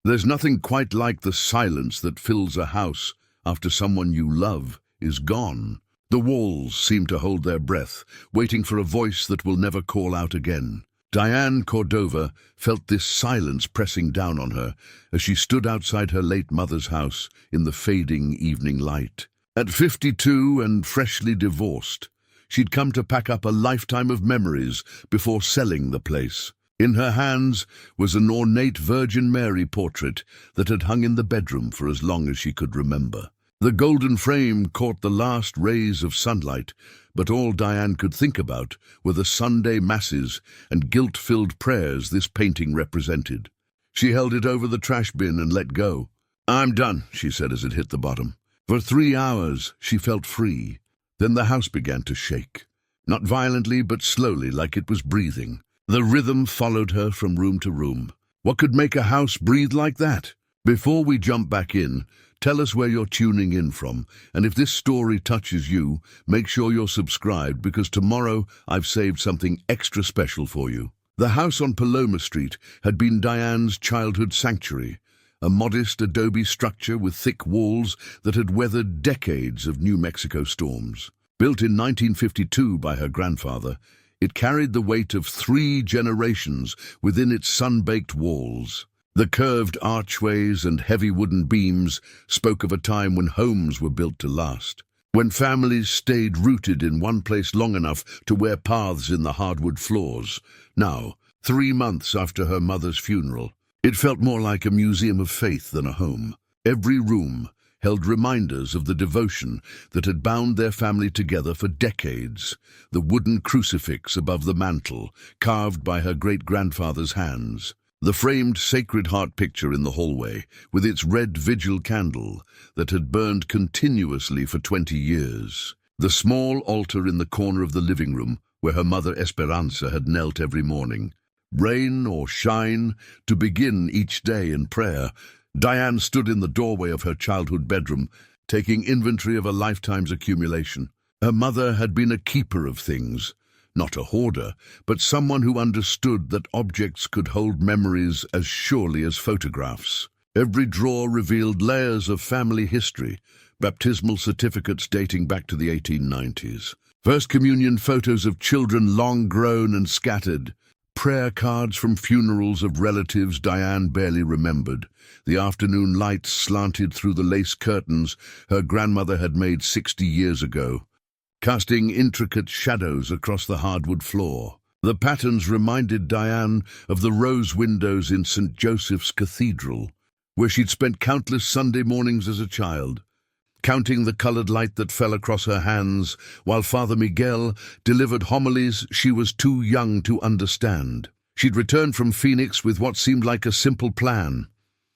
There's nothing quite like the silence that fills a house after someone you love is gone. The walls seem to hold their breath, waiting for a voice that will never call out again. Diane Cordova felt this silence pressing down on her as she stood outside her late mother's house in the fading evening light. At 52 and freshly divorced, she'd come to pack up a lifetime of memories before selling the place. In her hands was an ornate Virgin Mary portrait that had hung in the bedroom for as long as she could remember. The golden frame caught the last rays of sunlight, but all Diane could think about were the Sunday masses and guilt-filled prayers this painting represented. She held it over the trash bin and let go. "I'm done," she said as it hit the bottom. For 3 hours she felt free. Then the house began to shake. Not violently, but slowly, like it was breathing. The rhythm followed her from room to room. What could make a house breathe like that? Before we jump back in, tell us where you're tuning in from, and if this story touches you, make sure you're subscribed because tomorrow I've saved something extra special for you. The house on Paloma Street had been Diane's childhood sanctuary, a modest adobe structure with thick walls that had weathered decades of New Mexico storms. Built in 1952 by her grandfather, it carried the weight of 3 generations within its sun-baked walls. The curved archways and heavy wooden beams spoke of a time when homes were built to last, when families stayed rooted in one place long enough to wear paths in the hardwood floors. Now, 3 months after her mother's funeral, it felt more like a museum of faith than a home. Every room held reminders of the devotion that had bound their family together for decades. The wooden crucifix above the mantel, carved by her great-grandfather's hands. The framed Sacred Heart picture in the hallway, with its red vigil candle that had burned continuously for 20 years. The small altar in the corner of the living room, where her mother Esperanza had knelt every morning. Rain or shine, to begin each day in prayer, Diane stood in the doorway of her childhood bedroom, taking inventory of a lifetime's accumulation. Her mother had been a keeper of things, not a hoarder, but someone who understood that objects could hold memories as surely as photographs. Every drawer revealed layers of family history, baptismal certificates dating back to the 1890s, First Communion photos of children long grown and scattered, prayer cards from funerals of relatives Diane barely remembered. The afternoon light slanted through the lace curtains her grandmother had made 60 years ago, casting intricate shadows across the hardwood floor. The patterns reminded Diane of the rose windows in St. Joseph's Cathedral, where she'd spent countless Sunday mornings as a child, counting the colored light that fell across her hands while Father Miguel delivered homilies she was too young to understand. She'd returned from Phoenix with what seemed like a simple plan: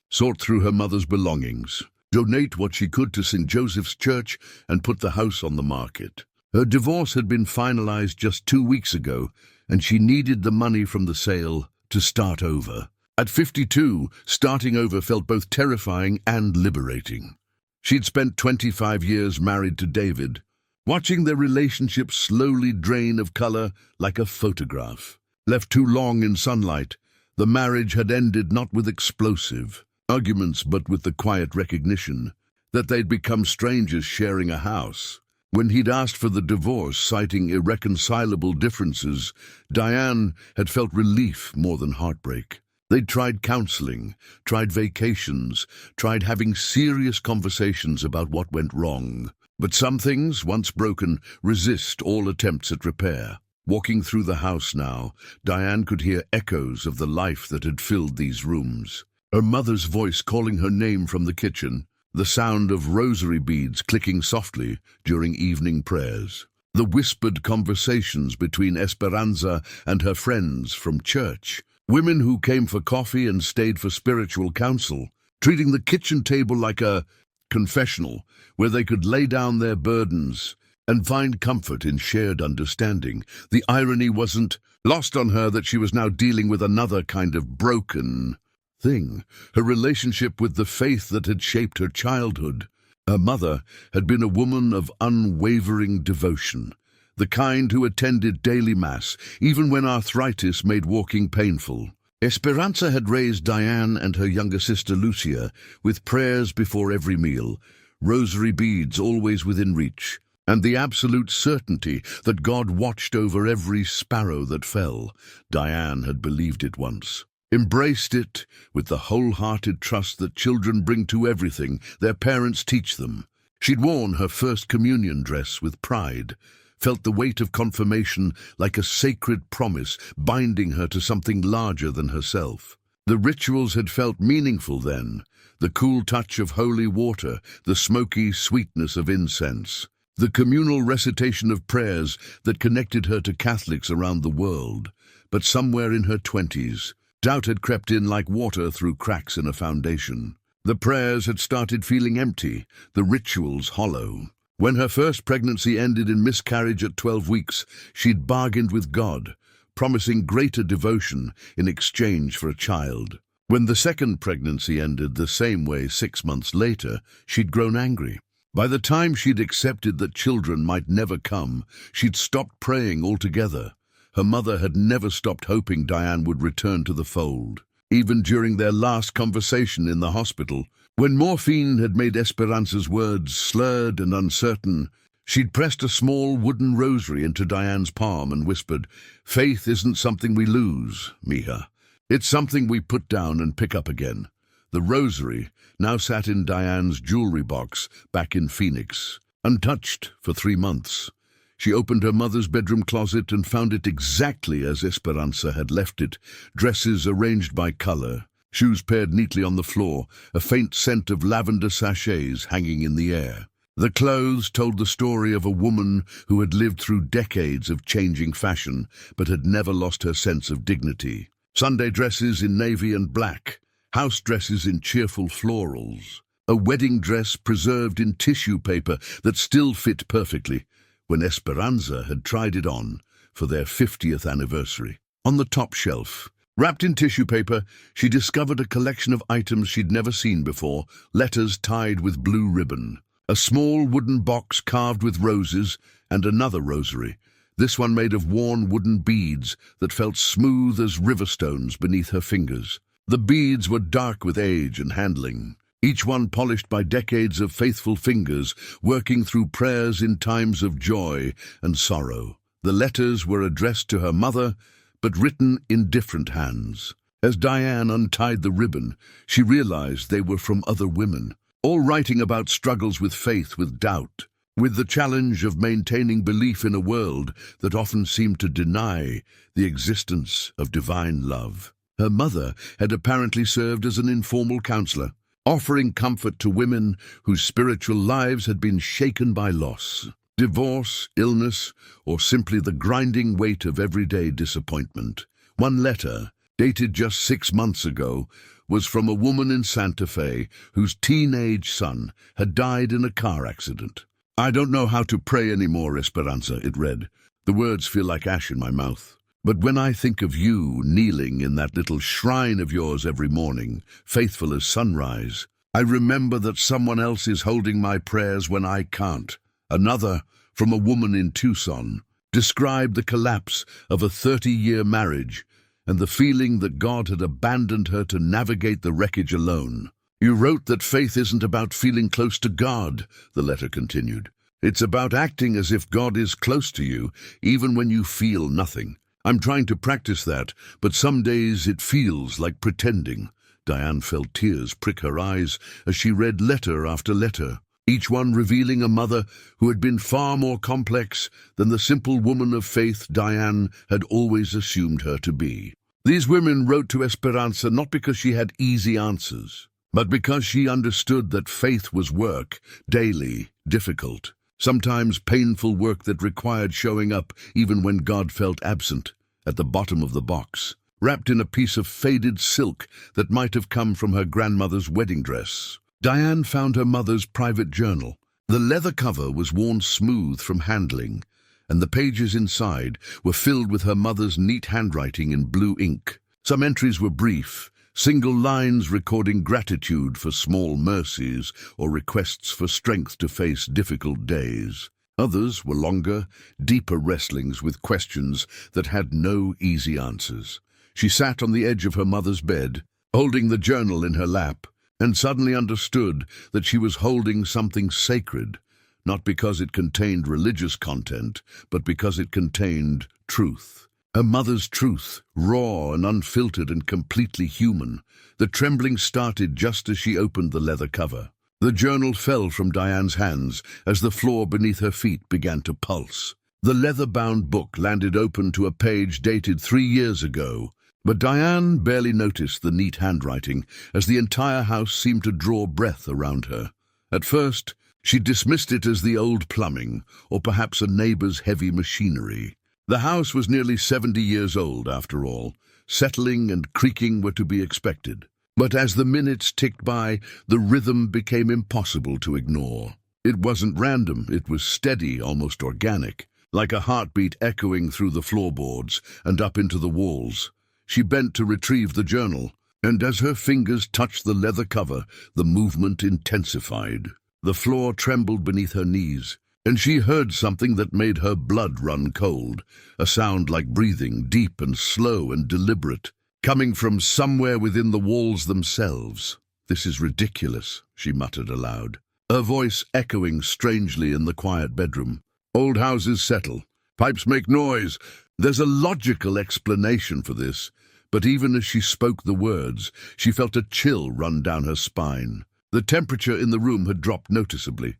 sort through her mother's belongings, donate what she could to St. Joseph's Church, and put the house on the market. Her divorce had been finalized just 2 weeks ago, and she needed the money from the sale to start over. At 52, starting over felt both terrifying and liberating. She'd spent 25 years married to David, watching their relationship slowly drain of color like a photograph. Left too long in sunlight, the marriage had ended not with explosive arguments but with the quiet recognition that they'd become strangers sharing a house. When he'd asked for the divorce, citing irreconcilable differences, Diane had felt relief more than heartbreak. They'd tried counseling, tried vacations, tried having serious conversations about what went wrong. But some things, once broken, resist all attempts at repair. Walking through the house now, Diane could hear echoes of the life that had filled these rooms. Her mother's voice calling her name from the kitchen, the sound of rosary beads clicking softly during evening prayers, the whispered conversations between Esperanza and her friends from church, women who came for coffee and stayed for spiritual counsel, treating the kitchen table like a confessional where they could lay down their burdens and find comfort in shared understanding. The irony wasn't lost on her that she was now dealing with another kind of broken thing, her relationship with the faith that had shaped her childhood. Her mother had been a woman of unwavering devotion, the kind who attended daily mass, even when arthritis made walking painful. Esperanza had raised Diane and her younger sister Lucia with prayers before every meal, rosary beads always within reach, and the absolute certainty that God watched over every sparrow that fell. Diane had believed it once, embraced it with the wholehearted trust that children bring to everything their parents teach them. She'd worn her first communion dress with pride, felt the weight of confirmation like a sacred promise binding her to something larger than herself. The rituals had felt meaningful then, the cool touch of holy water, the smoky sweetness of incense, the communal recitation of prayers that connected her to Catholics around the world. But somewhere in her 20s, doubt had crept in like water through cracks in a foundation. The prayers had started feeling empty, the rituals hollow. When her first pregnancy ended in miscarriage at 12 weeks, she'd bargained with God, promising greater devotion in exchange for a child. When the second pregnancy ended the same way 6 months later, she'd grown angry. By the time she'd accepted that children might never come, she'd stopped praying altogether. Her mother had never stopped hoping Diane would return to the fold. Even during their last conversation in the hospital, when morphine had made Esperanza's words slurred and uncertain, she'd pressed a small wooden rosary into Diane's palm and whispered, "Faith isn't something we lose, Mija. It's something we put down and pick up again." The rosary now sat in Diane's jewelry box back in Phoenix, untouched for 3 months. She opened her mother's bedroom closet and found it exactly as Esperanza had left it, dresses arranged by color, shoes paired neatly on the floor, a faint scent of lavender sachets hanging in the air. The clothes told the story of a woman who had lived through decades of changing fashion, but had never lost her sense of dignity. Sunday dresses in navy and black, house dresses in cheerful florals, a wedding dress preserved in tissue paper that still fit perfectly when Esperanza had tried it on for their 50th anniversary. On the top shelf, wrapped in tissue paper, she discovered a collection of items she'd never seen before, letters tied with blue ribbon, a small wooden box carved with roses, and another rosary, this one made of worn wooden beads that felt smooth as river stones beneath her fingers. The beads were dark with age and handling, each one polished by decades of faithful fingers working through prayers in times of joy and sorrow. The letters were addressed to her mother, but written in different hands. As Diane untied the ribbon, she realized they were from other women, all writing about struggles with faith, with doubt, with the challenge of maintaining belief in a world that often seemed to deny the existence of divine love. Her mother had apparently served as an informal counselor, offering comfort to women whose spiritual lives had been shaken by loss, divorce, illness, or simply the grinding weight of everyday disappointment. One letter, dated just 6 months ago, was from a woman in Santa Fe whose teenage son had died in a car accident. "I don't know how to pray anymore, Esperanza," it read. "The words feel like ash in my mouth. But when I think of you kneeling in that little shrine of yours every morning, faithful as sunrise, I remember that someone else is holding my prayers when I can't." Another, from a woman in Tucson, described the collapse of a 30-year marriage and the feeling that God had abandoned her to navigate the wreckage alone. "You wrote that faith isn't about feeling close to God," the letter continued. "It's about acting as if God is close to you, even when you feel nothing. I'm trying to practice that, but some days it feels like pretending." Diane felt tears prick her eyes as she read letter after letter, each one revealing a mother who had been far more complex than the simple woman of faith Diane had always assumed her to be. These women wrote to Esperanza not because she had easy answers, but because she understood that faith was work, daily, difficult, sometimes painful work that required showing up even when God felt absent. At the bottom of the box, wrapped in a piece of faded silk that might have come from her grandmother's wedding dress, Diane found her mother's private journal. The leather cover was worn smooth from handling, and the pages inside were filled with her mother's neat handwriting in blue ink. Some entries were brief, single lines recording gratitude for small mercies or requests for strength to face difficult days. Others were longer, deeper wrestlings with questions that had no easy answers. She sat on the edge of her mother's bed, holding the journal in her lap, and suddenly understood that she was holding something sacred, not because it contained religious content, but because it contained truth. Her mother's truth, raw and unfiltered and completely human. The trembling started just as she opened the leather cover. The journal fell from Diane's hands as the floor beneath her feet began to pulse. The leather-bound book landed open to a page dated 3 years ago, but Diane barely noticed the neat handwriting as the entire house seemed to draw breath around her. At first, she dismissed it as the old plumbing, or perhaps a neighbor's heavy machinery. The house was nearly 70 years old, after all. Settling and creaking were to be expected. But as the minutes ticked by, the rhythm became impossible to ignore. It wasn't random, it was steady, almost organic, like a heartbeat echoing through the floorboards and up into the walls. She bent to retrieve the journal, and as her fingers touched the leather cover, the movement intensified. The floor trembled beneath her knees, and she heard something that made her blood run cold, a sound like breathing, deep and slow and deliberate, coming from somewhere within the walls themselves. "This is ridiculous," she muttered aloud, her voice echoing strangely in the quiet bedroom. "Old houses settle. Pipes make noise. There's a logical explanation for this." But even as she spoke the words, she felt a chill run down her spine. The temperature in the room had dropped noticeably,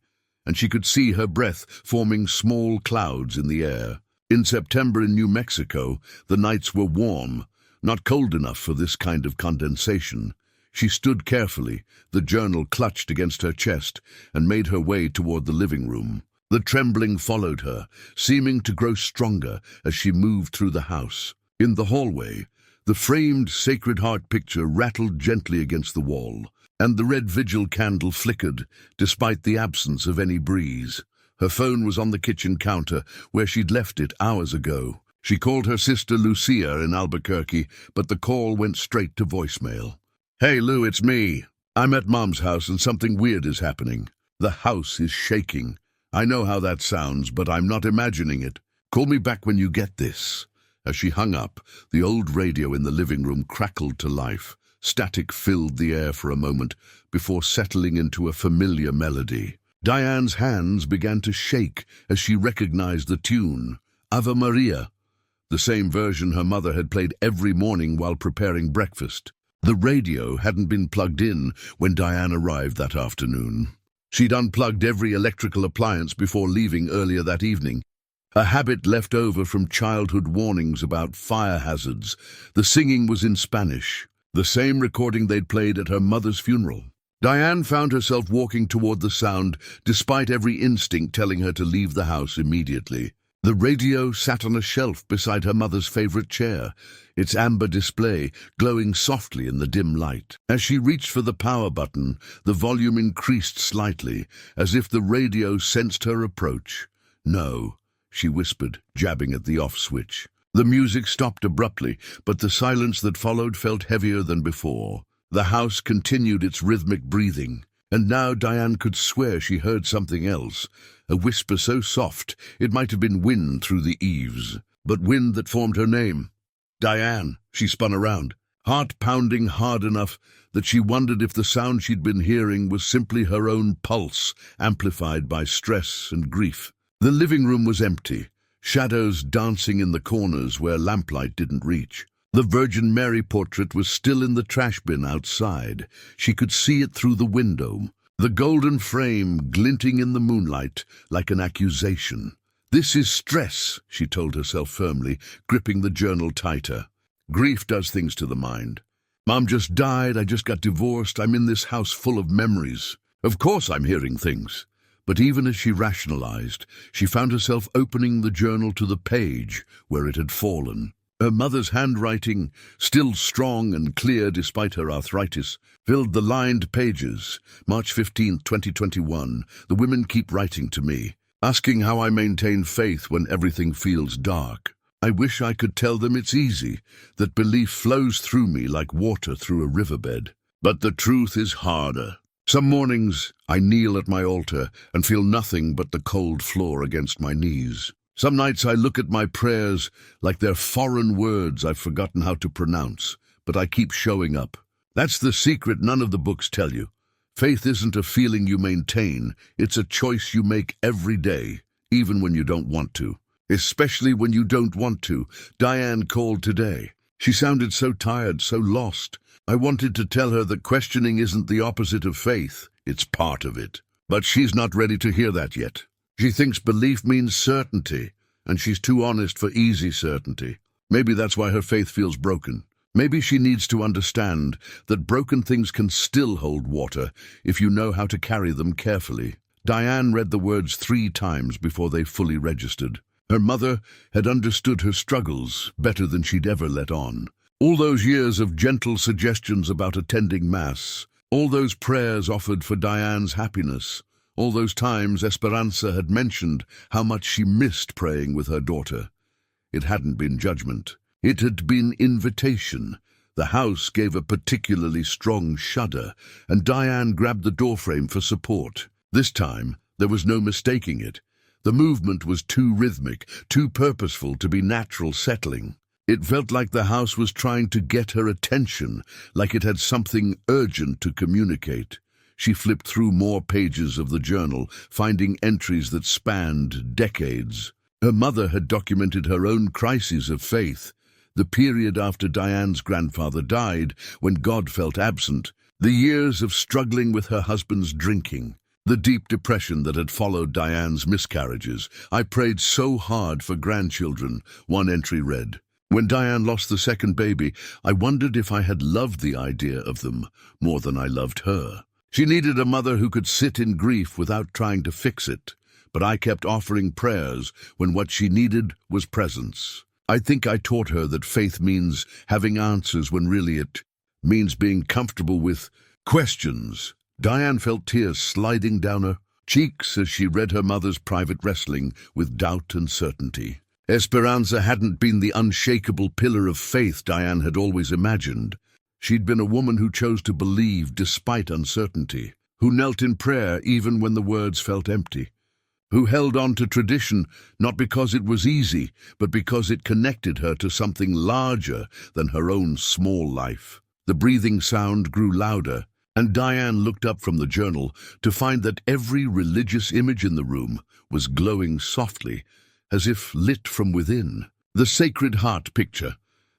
and she could see her breath forming small clouds in the air. In September in New Mexico, the nights were warm, not cold enough for this kind of condensation. She stood carefully, the journal clutched against her chest, and made her way toward the living room. The trembling followed her, seeming to grow stronger as she moved through the house. In the hallway, the framed Sacred Heart picture rattled gently against the wall, and the red vigil candle flickered, despite the absence of any breeze. Her phone was on the kitchen counter, where she'd left it hours ago. She called her sister Lucia in Albuquerque, but the call went straight to voicemail. "Hey, Lou, it's me. I'm at Mom's house and something weird is happening. The house is shaking. I know how that sounds, but I'm not imagining it. Call me back when you get this." As she hung up, the old radio in the living room crackled to life. Static filled the air for a moment before settling into a familiar melody. Diane's hands began to shake as she recognized the tune, Ave Maria, the same version her mother had played every morning while preparing breakfast. The radio hadn't been plugged in when Diane arrived that afternoon. She'd unplugged every electrical appliance before leaving earlier that evening, a habit left over from childhood warnings about fire hazards. The singing was in Spanish, the same recording they'd played at her mother's funeral. Diane found herself walking toward the sound, despite every instinct telling her to leave the house immediately. The radio sat on a shelf beside her mother's favorite chair, its amber display glowing softly in the dim light. As she reached for the power button, the volume increased slightly, as if the radio sensed her approach. "No," she whispered, jabbing at the off switch. The music stopped abruptly, but the silence that followed felt heavier than before. The house continued its rhythmic breathing, and now Diane could swear she heard something else, a whisper so soft it might have been wind through the eaves, but wind that formed her name. "Diane," she spun around, heart pounding hard enough that she wondered if the sound she'd been hearing was simply her own pulse, amplified by stress and grief. The living room was empty, shadows dancing in the corners where lamplight didn't reach. The Virgin Mary portrait was still in the trash bin outside. She could see it through the window, the golden frame glinting in the moonlight like an accusation. "This is stress," she told herself firmly, gripping the journal tighter. "Grief does things to the mind. Mom just died, I just got divorced, I'm in this house full of memories. Of course I'm hearing things." But even as she rationalized, she found herself opening the journal to the page where it had fallen. Her mother's handwriting, still strong and clear despite her arthritis, filled the lined pages. March 15th, 2021. "The women keep writing to me, asking how I maintain faith when everything feels dark. I wish I could tell them it's easy, that belief flows through me like water through a riverbed. But the truth is harder. Some mornings I kneel at my altar and feel nothing but the cold floor against my knees. Some nights I look at my prayers like they're foreign words I've forgotten how to pronounce, but I keep showing up. That's the secret none of the books tell you. Faith isn't a feeling you maintain, it's a choice you make every day, even when you don't want to. Especially when you don't want to. Diane called today. She sounded so tired, so lost. I wanted to tell her that questioning isn't the opposite of faith, it's part of it. But she's not ready to hear that yet. She thinks belief means certainty, and she's too honest for easy certainty. Maybe that's why her faith feels broken. Maybe she needs to understand that broken things can still hold water if you know how to carry them carefully. Diane read the words 3 times before they fully registered. Her mother had understood her struggles better than she'd ever let on. All those years of gentle suggestions about attending Mass, all those prayers offered for Diane's happiness, all those times Esperanza had mentioned how much she missed praying with her daughter. It hadn't been judgment. It had been invitation. The house gave a particularly strong shudder, and Diane grabbed the doorframe for support. This time, there was no mistaking it. The movement was too rhythmic, too purposeful to be natural settling. It felt like the house was trying to get her attention, like it had something urgent to communicate. She flipped through more pages of the journal, finding entries that spanned decades. Her mother had documented her own crises of faith, the period after Diane's grandfather died, when God felt absent, the years of struggling with her husband's drinking, the deep depression that had followed Diane's miscarriages. I prayed so hard for grandchildren, one entry read. When Diane lost the second baby, I wondered if I had loved the idea of them more than I loved her. She needed a mother who could sit in grief without trying to fix it, but I kept offering prayers when what she needed was presence. I think I taught her that faith means having answers when really it means being comfortable with questions. Diane felt tears sliding down her cheeks as she read her mother's private wrestling with doubt and certainty. Esperanza hadn't been the unshakable pillar of faith Diane had always imagined. She'd been a woman who chose to believe despite uncertainty, who knelt in prayer even when the words felt empty, who held on to tradition not because it was easy, but because it connected her to something larger than her own small life. The breathing sound grew louder, and Diane looked up from the journal to find that every religious image in the room was glowing softly, as if lit from within. The Sacred Heart picture,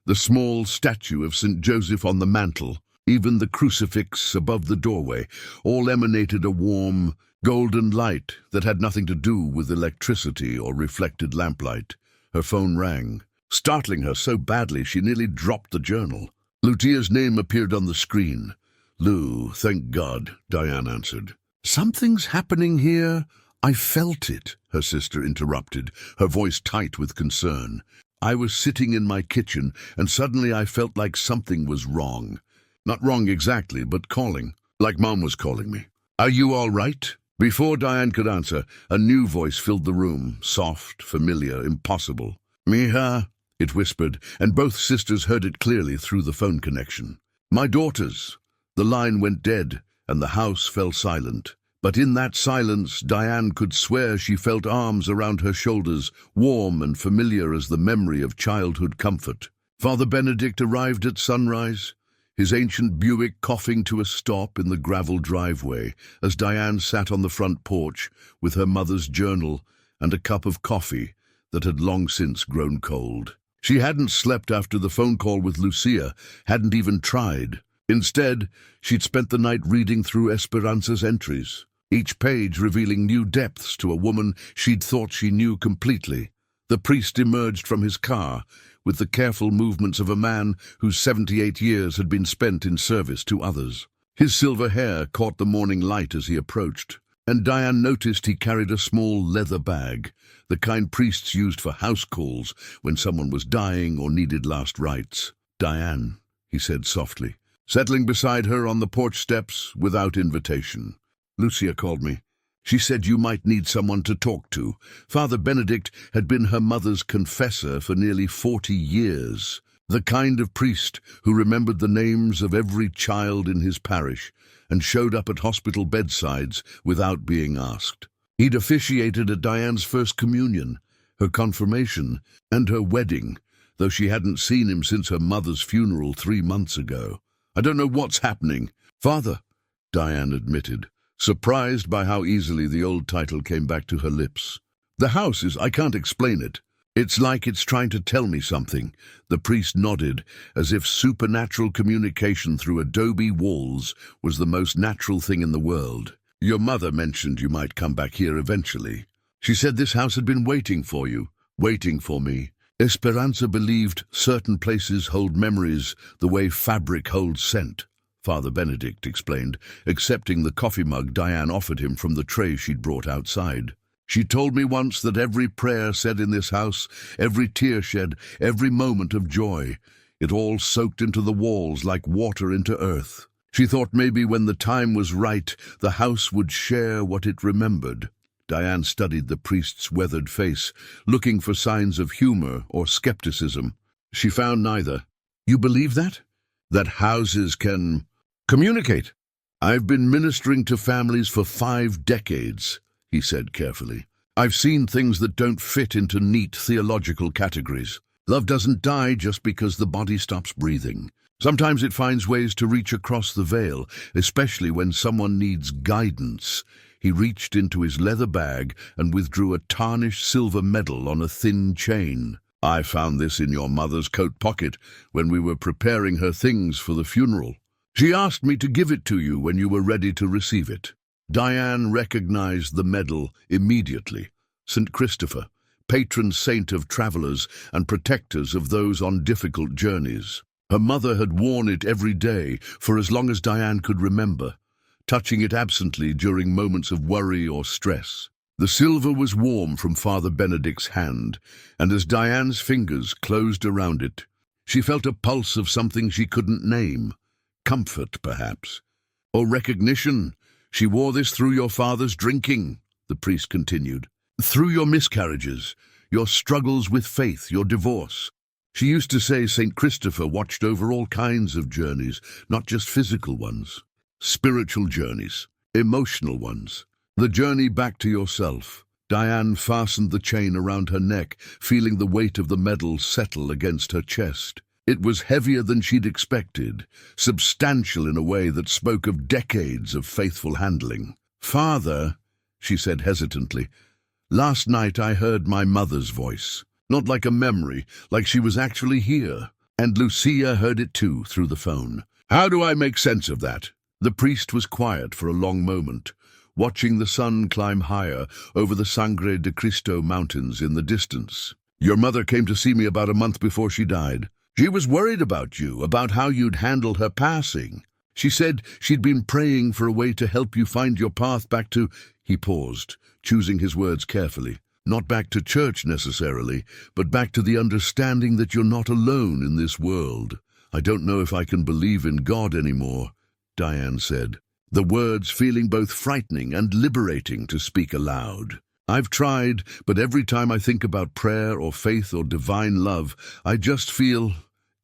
the small statue of St. Joseph on the mantel, even the crucifix above the doorway, all emanated a warm, golden light that had nothing to do with electricity or reflected lamplight. Her phone rang, startling her so badly she nearly dropped the journal. Lucia's name appeared on the screen. "Lou, thank God," Diane answered. "Something's happening here. I felt it," her sister interrupted, her voice tight with concern. "I was sitting in my kitchen, and suddenly I felt like something was wrong. Not wrong exactly, but calling, like Mom was calling me. Are you all right?" Before Diane could answer, a new voice filled the room, soft, familiar, impossible. "Mija," it whispered, and both sisters heard it clearly through the phone connection. "My daughters." The line went dead, and the house fell silent. But in that silence, Diane could swear she felt arms around her shoulders, warm and familiar as the memory of childhood comfort. Father Benedict arrived at sunrise, his ancient Buick coughing to a stop in the gravel driveway as Diane sat on the front porch with her mother's journal and a cup of coffee that had long since grown cold. She hadn't slept after the phone call with Lucia, hadn't even tried. Instead, she'd spent the night reading through Esperanza's entries, each page revealing new depths to a woman she'd thought she knew completely. The priest emerged from his car with the careful movements of a man whose 78 years had been spent in service to others. His silver hair caught the morning light as he approached, and Diane noticed he carried a small leather bag, the kind priests used for house calls when someone was dying or needed last rites. "Diane," he said softly, settling beside her on the porch steps without invitation. "Lucia called me. She said you might need someone to talk to." Father Benedict had been her mother's confessor for nearly 40 years, the kind of priest who remembered the names of every child in his parish and showed up at hospital bedsides without being asked. He'd officiated at Diane's first communion, her confirmation, and her wedding, though she hadn't seen him since her mother's funeral 3 months ago. "I don't know what's happening, Father," Diane admitted, surprised by how easily the old title came back to her lips. "The house is, I can't explain it. It's like it's trying to tell me something." The priest nodded, as if supernatural communication through adobe walls was the most natural thing in the world. "Your mother mentioned you might come back here eventually. She said this house had been waiting for you, waiting for me. Esperanza believed certain places hold memories the way fabric holds scent," Father Benedict explained, accepting the coffee mug Diane offered him from the tray she'd brought outside. "She told me once that every prayer said in this house, every tear shed, every moment of joy, it all soaked into the walls like water into earth. She thought maybe when the time was right, the house would share what it remembered." Diane studied the priest's weathered face, looking for signs of humor or skepticism. She found neither. "You believe that? That houses can communicate?" "I've been ministering to families for 5 decades, he said carefully. "I've seen things that don't fit into neat theological categories. Love doesn't die just because the body stops breathing. Sometimes it finds ways to reach across the veil, especially when someone needs guidance." He reached into his leather bag and withdrew a tarnished silver medal on a thin chain. "I found this in your mother's coat pocket when we were preparing her things for the funeral. She asked me to give it to you when you were ready to receive it." Diane recognized the medal immediately. St. Christopher, patron saint of travelers and protectors of those on difficult journeys. Her mother had worn it every day for as long as Diane could remember, touching it absently during moments of worry or stress. The silver was warm from Father Benedict's hand, and as Diane's fingers closed around it, she felt a pulse of something she couldn't name. Comfort, perhaps. Or recognition. "She wore this through your father's drinking," the priest continued. "Through your miscarriages, your struggles with faith, your divorce. She used to say St. Christopher watched over all kinds of journeys, not just physical ones. Spiritual journeys, emotional ones. The journey back to yourself." Diane fastened the chain around her neck, feeling the weight of the medal settle against her chest. It was heavier than she'd expected, substantial in a way that spoke of decades of faithful handling. "Father," she said hesitantly, "last night I heard my mother's voice. Not like a memory, like she was actually here. And Lucia heard it too, through the phone. How do I make sense of that?" The priest was quiet for a long moment, watching the sun climb higher over the Sangre de Cristo mountains in the distance. "Your mother came to see me about a month before she died. She was worried about you, about how you'd handle her passing. She said she'd been praying for a way to help you find your path back to—" He paused, choosing his words carefully. "Not back to church necessarily, but back to the understanding that you're not alone in this world. I don't know if I can believe in God anymore," Diane said, the words feeling both frightening and liberating to speak aloud. "I've tried, but every time I think about prayer or faith or divine love, I just feel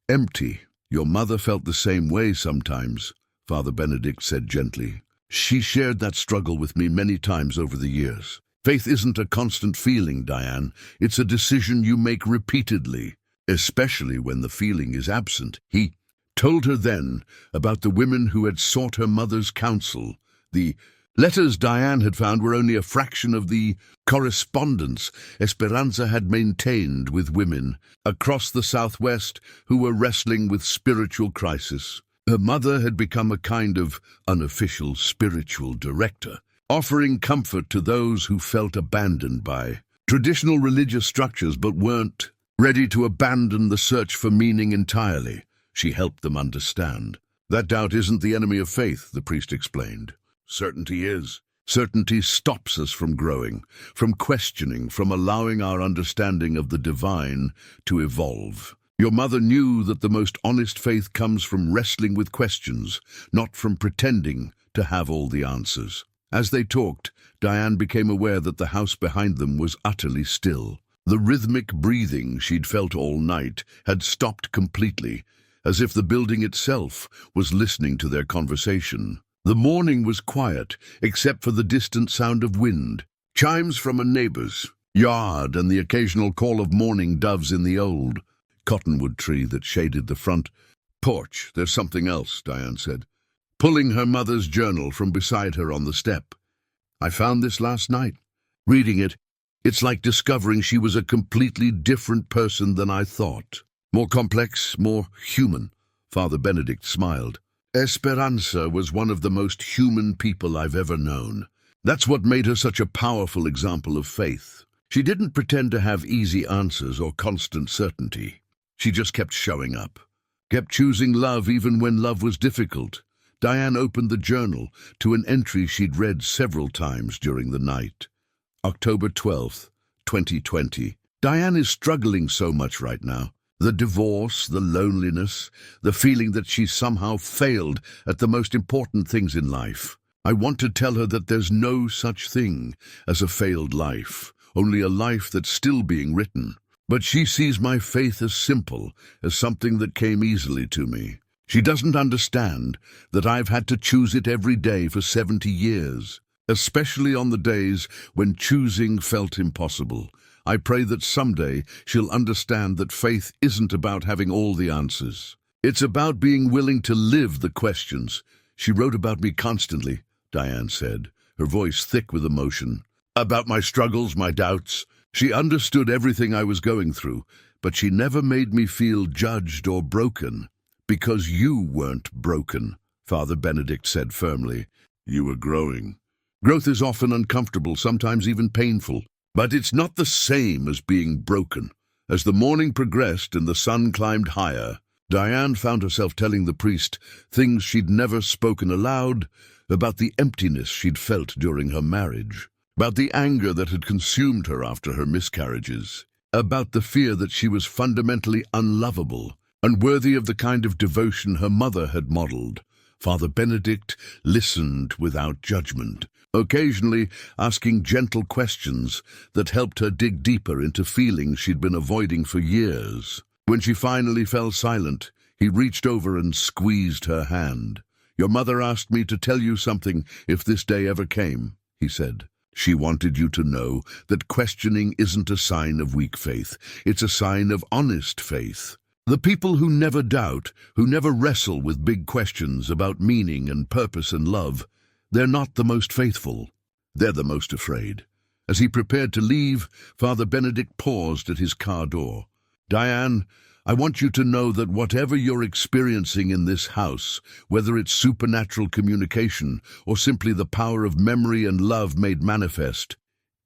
empty." "Your mother felt the same way sometimes," Father Benedict said gently. "She shared that struggle with me many times over the years. Faith isn't a constant feeling, Diane. It's a decision you make repeatedly, especially when the feeling is absent." He told her then about the women who had sought her mother's counsel. The letters Diane had found were only a fraction of the correspondence Esperanza had maintained with women across the Southwest who were wrestling with spiritual crisis. Her mother had become a kind of unofficial spiritual director, offering comfort to those who felt abandoned by traditional religious structures but weren't ready to abandon the search for meaning entirely. She helped them understand. "That doubt isn't the enemy of faith," the priest explained. "Certainty is. Certainty stops us from growing, from questioning, from allowing our understanding of the divine to evolve. Your mother knew that the most honest faith comes from wrestling with questions, not from pretending to have all the answers." As they talked, Diane became aware that the house behind them was utterly still. The rhythmic breathing she'd felt all night had stopped completely, as if the building itself was listening to their conversation. The morning was quiet, except for the distant sound of wind, chimes from a neighbor's, yard and the occasional call of mourning doves in the old cottonwood tree that shaded the front porch. There's something else, Diane said, pulling her mother's journal from beside her on the step. I found this last night. Reading it, it's like discovering she was a completely different person than I thought. More complex, more human. Father Benedict smiled. Esperanza was one of the most human people I've ever known. That's what made her such a powerful example of faith. She didn't pretend to have easy answers or constant certainty. She just kept showing up, kept choosing love even when love was difficult. Diane opened the journal to an entry she'd read several times during the night. October 12th, 2020. Diane is struggling so much right now. The divorce, the loneliness, the feeling that she's somehow failed at the most important things in life. I want to tell her that there's no such thing as a failed life, only a life that's still being written. But she sees my faith as simple, as something that came easily to me. She doesn't understand that I've had to choose it every day for 70 years, especially on the days when choosing felt impossible. I pray that someday she'll understand that faith isn't about having all the answers. It's about being willing to live the questions. She wrote about me constantly, Diane said, her voice thick with emotion. About my struggles, my doubts. She understood everything I was going through, but she never made me feel judged or broken. Because you weren't broken, Father Benedict said firmly. You were growing. Growth is often uncomfortable, sometimes even painful. But it's not the same as being broken. As the morning progressed and the sun climbed higher, Diane found herself telling the priest things she'd never spoken aloud, about the emptiness she'd felt during her marriage, about the anger that had consumed her after her miscarriages, about the fear that she was fundamentally unlovable, unworthy of the kind of devotion her mother had modeled. Father Benedict listened without judgment, occasionally asking gentle questions that helped her dig deeper into feelings she'd been avoiding for years. When she finally fell silent, he reached over and squeezed her hand. Your mother asked me to tell you something if this day ever came, he said. She wanted you to know that questioning isn't a sign of weak faith. It's a sign of honest faith. The people who never doubt, who never wrestle with big questions about meaning and purpose and love, they're not the most faithful. They're the most afraid. As he prepared to leave, Father Benedict paused at his car door. Diane, I want you to know that whatever you're experiencing in this house, whether it's supernatural communication or simply the power of memory and love made manifest,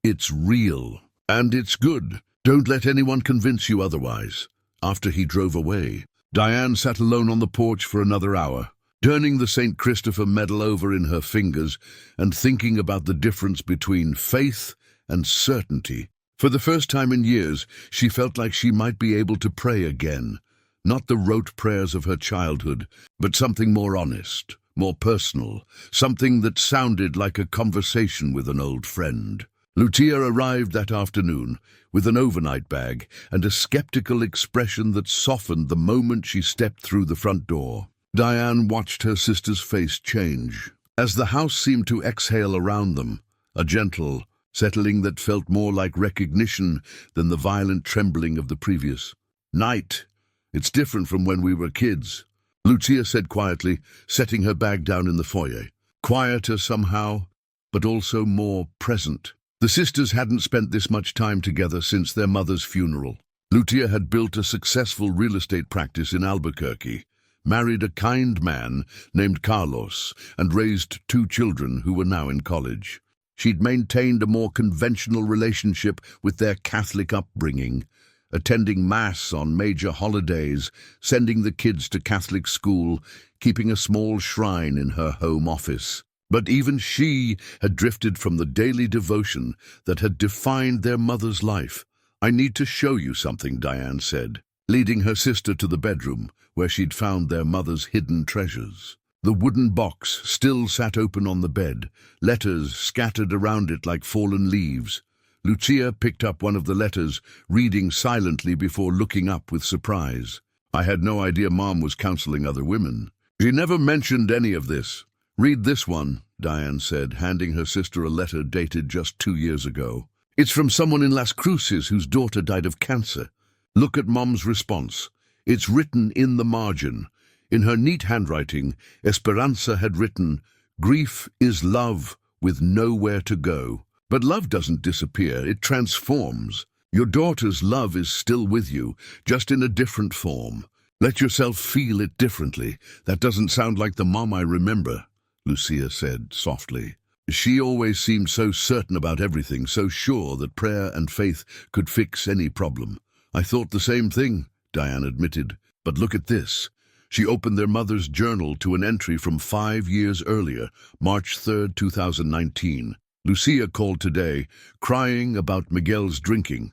it's real. And it's good. Don't let anyone convince you otherwise. After he drove away, Diane sat alone on the porch for another hour, turning the St. Christopher medal over in her fingers and thinking about the difference between faith and certainty. For the first time in years, she felt like she might be able to pray again, not the rote prayers of her childhood, but something more honest, more personal, something that sounded like a conversation with an old friend. Lucia arrived that afternoon with an overnight bag and a skeptical expression that softened the moment she stepped through the front door. Diane watched her sister's face change. As the house seemed to exhale around them, a gentle settling that felt more like recognition than the violent trembling of the previous night. It's different from when we were kids, Lucia said quietly, setting her bag down in the foyer. Quieter somehow, but also more present. The sisters hadn't spent this much time together since their mother's funeral. Lucia had built a successful real estate practice in Albuquerque, married a kind man named Carlos, and raised 2 children who were now in college. She'd maintained a more conventional relationship with their Catholic upbringing, attending Mass on major holidays, sending the kids to Catholic school, keeping a small shrine in her home office. But even she had drifted from the daily devotion that had defined their mother's life. I need to show you something, Diane said, leading her sister to the bedroom where she'd found their mother's hidden treasures. The wooden box still sat open on the bed, letters scattered around it like fallen leaves. Lucia picked up one of the letters, reading silently before looking up with surprise. I had no idea Mom was counseling other women. She never mentioned any of this. Read this one, Diane said, handing her sister a letter dated just 2 years ago. It's from someone in Las Cruces whose daughter died of cancer. Look at Mom's response. It's written in the margin. In her neat handwriting, Esperanza had written, "Grief is love with nowhere to go." But love doesn't disappear, it transforms. Your daughter's love is still with you, just in a different form. Let yourself feel it differently. That doesn't sound like the Mom I remember, Lucia said softly. She always seemed so certain about everything, so sure that prayer and faith could fix any problem. I thought the same thing, Diane admitted. But look at this. She opened their mother's journal to an entry from 5 years earlier, March 3rd, 2019. Lucia called today, crying about Miguel's drinking.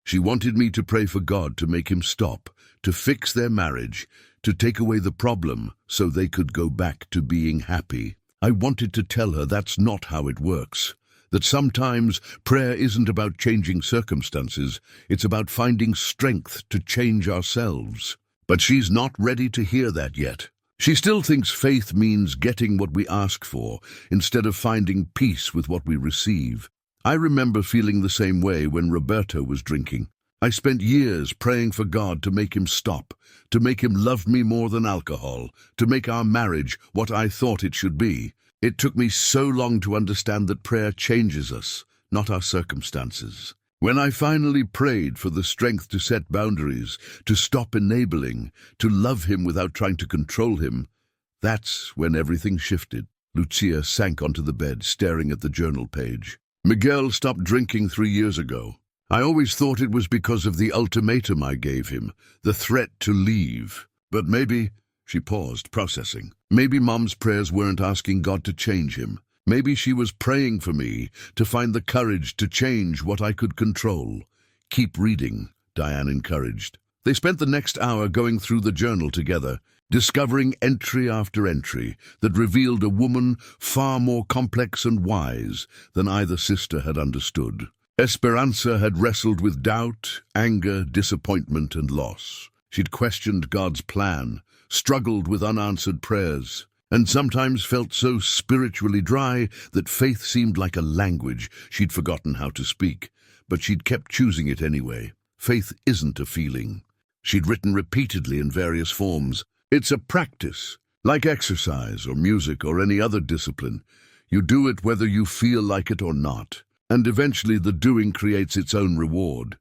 She wanted me to pray for God to make him stop, to fix their marriage, to take away the problem so they could go back to being happy. I wanted to tell her that's not how it works, that sometimes prayer isn't about changing circumstances, it's about finding strength to change ourselves. But she's not ready to hear that yet. She still thinks faith means getting what we ask for, instead of finding peace with what we receive. I remember feeling the same way when Roberto was drinking. I spent years praying for God to make him stop, to make him love me more than alcohol, to make our marriage what I thought it should be. It took me so long to understand that prayer changes us, not our circumstances. When I finally prayed for the strength to set boundaries, to stop enabling, to love him without trying to control him, that's when everything shifted. Lucia sank onto the bed, staring at the journal page. Miguel stopped drinking 3 years ago. I always thought it was because of the ultimatum I gave him, the threat to leave. But maybe, she paused, processing, maybe Mom's prayers weren't asking God to change him. Maybe she was praying for me to find the courage to change what I could control. Keep reading, Diane encouraged. They spent the next hour going through the journal together, discovering entry after entry that revealed a woman far more complex and wise than either sister had understood. Esperanza had wrestled with doubt, anger, disappointment, and loss. She'd questioned God's plan, struggled with unanswered prayers, and sometimes felt so spiritually dry that faith seemed like a language she'd forgotten how to speak. But she'd kept choosing it anyway. Faith isn't a feeling. She'd written repeatedly in various forms. It's a practice, like exercise or music or any other discipline. You do it whether you feel like it or not. And eventually the doing creates its own reward.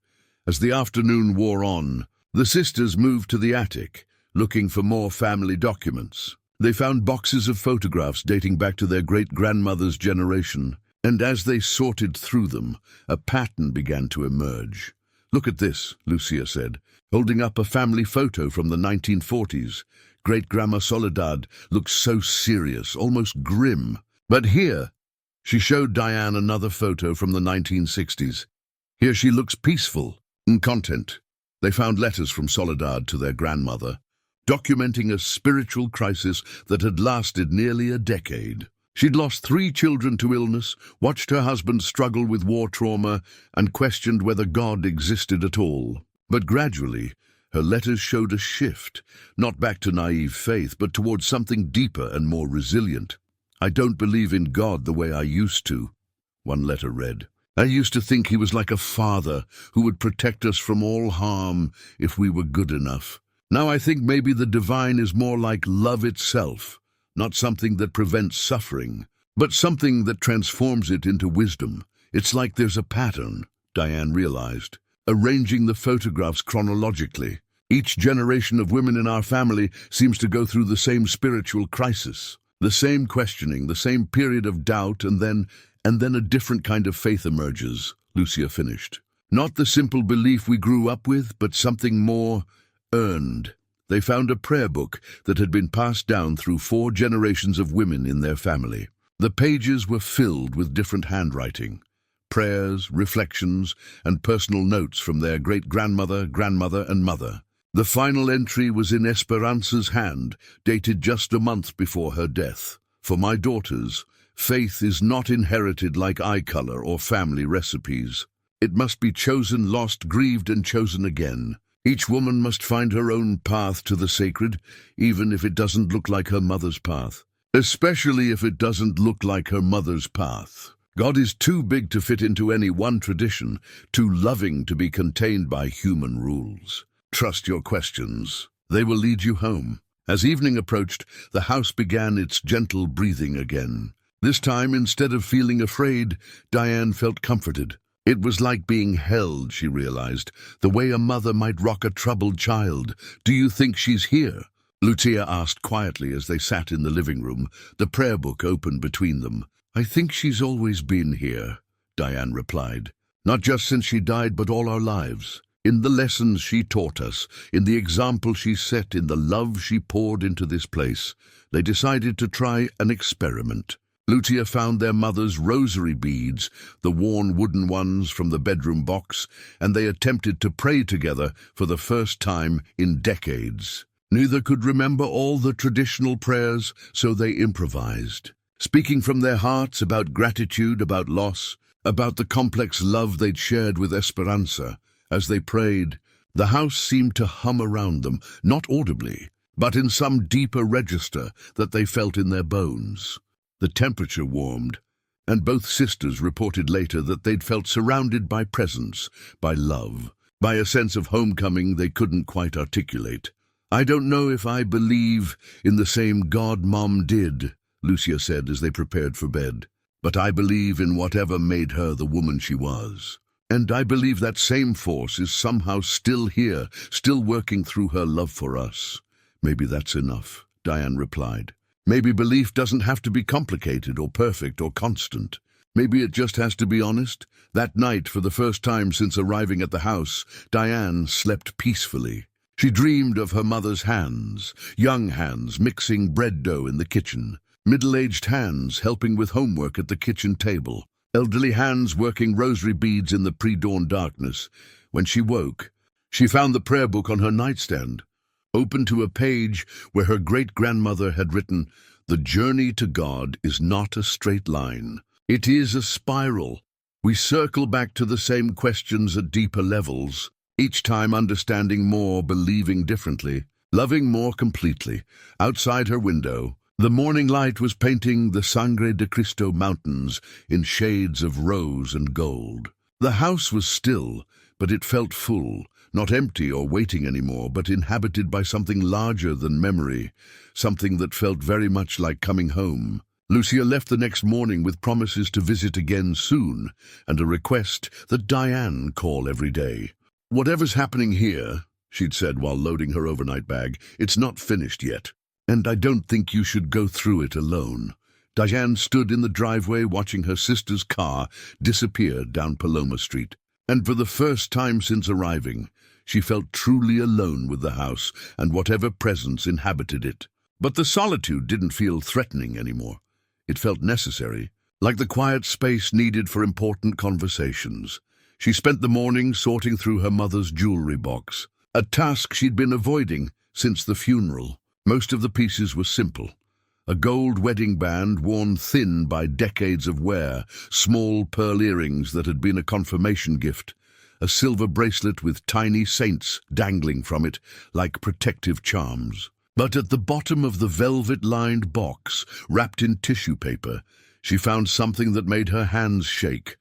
As the afternoon wore on, the sisters moved to the attic, looking for more family documents. They found boxes of photographs dating back to their great-grandmother's generation, and as they sorted through them, a pattern began to emerge. "Look at this," Lucia said, holding up a family photo from the 1940s. Great-Grandma Soledad looked so serious, almost grim. But here, she showed Diane another photo from the 1960s. Here she looks peaceful and content. They found letters from Soledad to their grandmother, documenting a spiritual crisis that had lasted nearly a decade. She'd lost 3 children to illness, watched her husband struggle with war trauma, and questioned whether God existed at all. But gradually, her letters showed a shift, not back to naive faith, but towards something deeper and more resilient. "I don't believe in God the way I used to," one letter read. "I used to think he was like a father who would protect us from all harm if we were good enough. Now I think maybe the divine is more like love itself, not something that prevents suffering, but something that transforms it into wisdom. It's like there's a pattern," Diane realized, arranging the photographs chronologically. Each generation of women in our family seems to go through the same spiritual crisis. The same questioning, the same period of doubt, and then a different kind of faith emerges, Lucia finished. Not the simple belief we grew up with, but something more earned. They found a prayer book that had been passed down through 4 generations of women in their family. The pages were filled with different handwriting, prayers, reflections, and personal notes from their great-grandmother, grandmother, and mother. The final entry was in Esperanza's hand, dated just a month before her death. "For my daughters, faith is not inherited like eye color or family recipes. It must be chosen, lost, grieved, and chosen again. Each woman must find her own path to the sacred, even if it doesn't look like her mother's path. Especially if it doesn't look like her mother's path." God is too big to fit into any one tradition, too loving to be contained by human rules. Trust your questions. They will lead you home. As evening approached, the house began its gentle breathing again. This time, instead of feeling afraid, Diane felt comforted. It was like being held, she realized, the way a mother might rock a troubled child. "Do you think she's here?" Lucia asked quietly as they sat in the living room, the prayer book open between them. "I think she's always been here," Diane replied. "Not just since she died, but all our lives. In the lessons she taught us, in the example she set, in the love she poured into this place." They decided to try an experiment. Lucia found their mother's rosary beads, the worn wooden ones from the bedroom box, and they attempted to pray together for the first time in decades. Neither could remember all the traditional prayers, so they improvised, speaking from their hearts about gratitude, about loss, about the complex love they'd shared with Esperanza. As they prayed, the house seemed to hum around them, not audibly, but in some deeper register that they felt in their bones. The temperature warmed, and both sisters reported later that they'd felt surrounded by presence, by love, by a sense of homecoming they couldn't quite articulate. "I don't know if I believe in the same God Mom did," Lucia said as they prepared for bed, "but I believe in whatever made her the woman she was. And I believe that same force is somehow still here, still working through her love for us." "Maybe that's enough," Diane replied. "Maybe belief doesn't have to be complicated or perfect or constant. Maybe it just has to be honest." That night, for the first time since arriving at the house, Diane slept peacefully. She dreamed of her mother's hands, young hands mixing bread dough in the kitchen, middle-aged hands helping with homework at the kitchen table, elderly hands working rosary beads in the pre-dawn darkness. When she woke, she found the prayer book on her nightstand, open to a page where her great-grandmother had written, "The journey to God is not a straight line. It is a spiral. We circle back to the same questions at deeper levels, each time understanding more, believing differently, loving more completely." Outside her window, the morning light was painting the Sangre de Cristo mountains in shades of rose and gold. The house was still, but it felt full, not empty or waiting anymore, but inhabited by something larger than memory, something that felt very much like coming home. Lucia left the next morning with promises to visit again soon, and a request that Diane call every day. "Whatever's happening here," she'd said while loading her overnight bag, "it's not finished yet. And I don't think you should go through it alone." Diane stood in the driveway watching her sister's car disappear down Paloma Street. And for the first time since arriving, she felt truly alone with the house and whatever presence inhabited it. But the solitude didn't feel threatening anymore. It felt necessary, like the quiet space needed for important conversations. She spent the morning sorting through her mother's jewelry box, a task she'd been avoiding since the funeral. Most of the pieces were simple. A gold wedding band worn thin by decades of wear, small pearl earrings that had been a confirmation gift, a silver bracelet with tiny saints dangling from it like protective charms. But at the bottom of the velvet-lined box, wrapped in tissue paper, she found something that made her hands shake.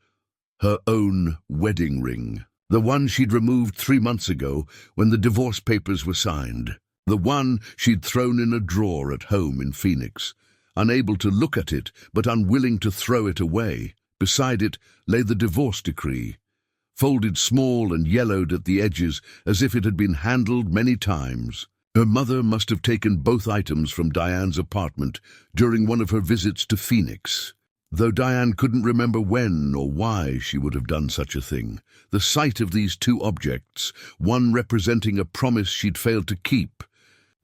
Her own wedding ring. The one she'd removed 3 months ago when the divorce papers were signed. The one she'd thrown in a drawer at home in Phoenix, unable to look at it but unwilling to throw it away. Beside it lay the divorce decree, folded small and yellowed at the edges as if it had been handled many times. Her mother must have taken both items from Diane's apartment during one of her visits to Phoenix. Though Diane couldn't remember when or why she would have done such a thing, the sight of these two objects, one representing a promise she'd failed to keep,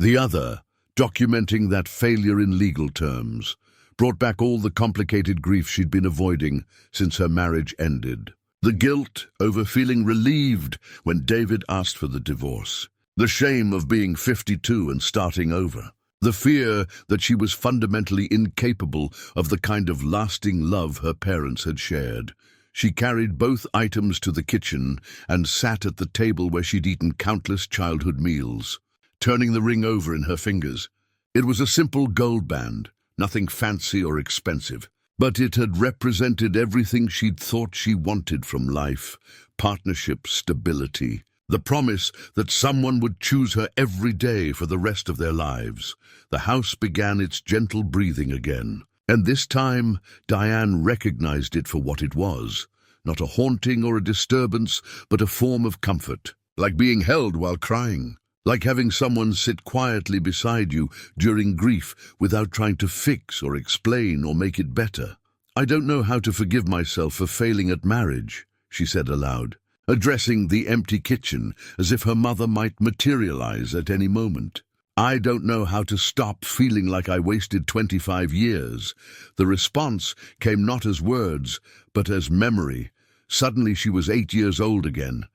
the other documenting that failure in legal terms, brought back all the complicated grief she'd been avoiding since her marriage ended. The guilt over feeling relieved when David asked for the divorce. The shame of being 52 and starting over. The fear that she was fundamentally incapable of the kind of lasting love her parents had shared. She carried both items to the kitchen and sat at the table where she'd eaten countless childhood meals, turning the ring over in her fingers. It was a simple gold band, nothing fancy or expensive, But it had represented everything she'd thought she wanted from life: partnership, stability, the promise that someone would choose her every day for the rest of their lives. The house began its gentle breathing again, and this time Diane recognized it for what it was: not a haunting or a disturbance, but a form of comfort, like being held while crying, like having someone sit quietly beside you during grief without trying to fix or explain or make it better. "I don't know how to forgive myself for failing at marriage," she said aloud, addressing the empty kitchen as if her mother might materialize at any moment. "I don't know how to stop feeling like I wasted 25 years. The response came not as words, but as memory. Suddenly she was 8 years old again,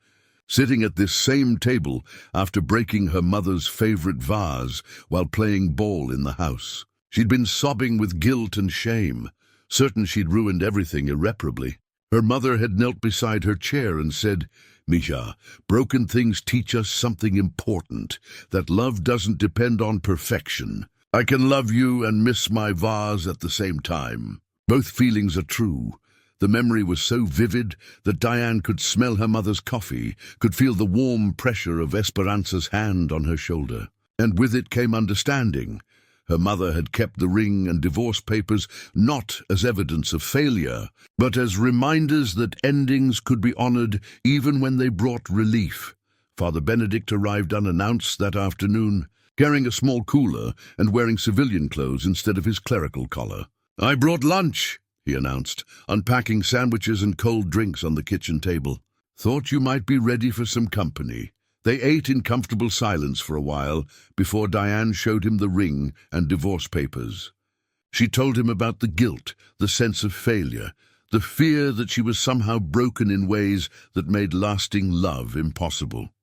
sitting at this same table after breaking her mother's favorite vase while playing ball in the house. She'd been sobbing with guilt and shame, certain she'd ruined everything irreparably. Her mother had knelt beside her chair and said, "Misha, broken things teach us something important, that love doesn't depend on perfection. I can love you and miss my vase at the same time." Both feelings are true. The memory was so vivid that Diane could smell her mother's coffee, could feel the warm pressure of Esperanza's hand on her shoulder. And with it came understanding. Her mother had kept the ring and divorce papers not as evidence of failure, but as reminders that endings could be honored even when they brought relief. Father Benedict arrived unannounced that afternoon, carrying a small cooler and wearing civilian clothes instead of his clerical collar. "I brought lunch," he announced, unpacking sandwiches and cold drinks on the kitchen table. "Thought you might be ready for some company." They ate in comfortable silence for a while before Diane showed him the ring and divorce papers. She told him about the guilt, the sense of failure, the fear that she was somehow broken in ways that made lasting love impossible.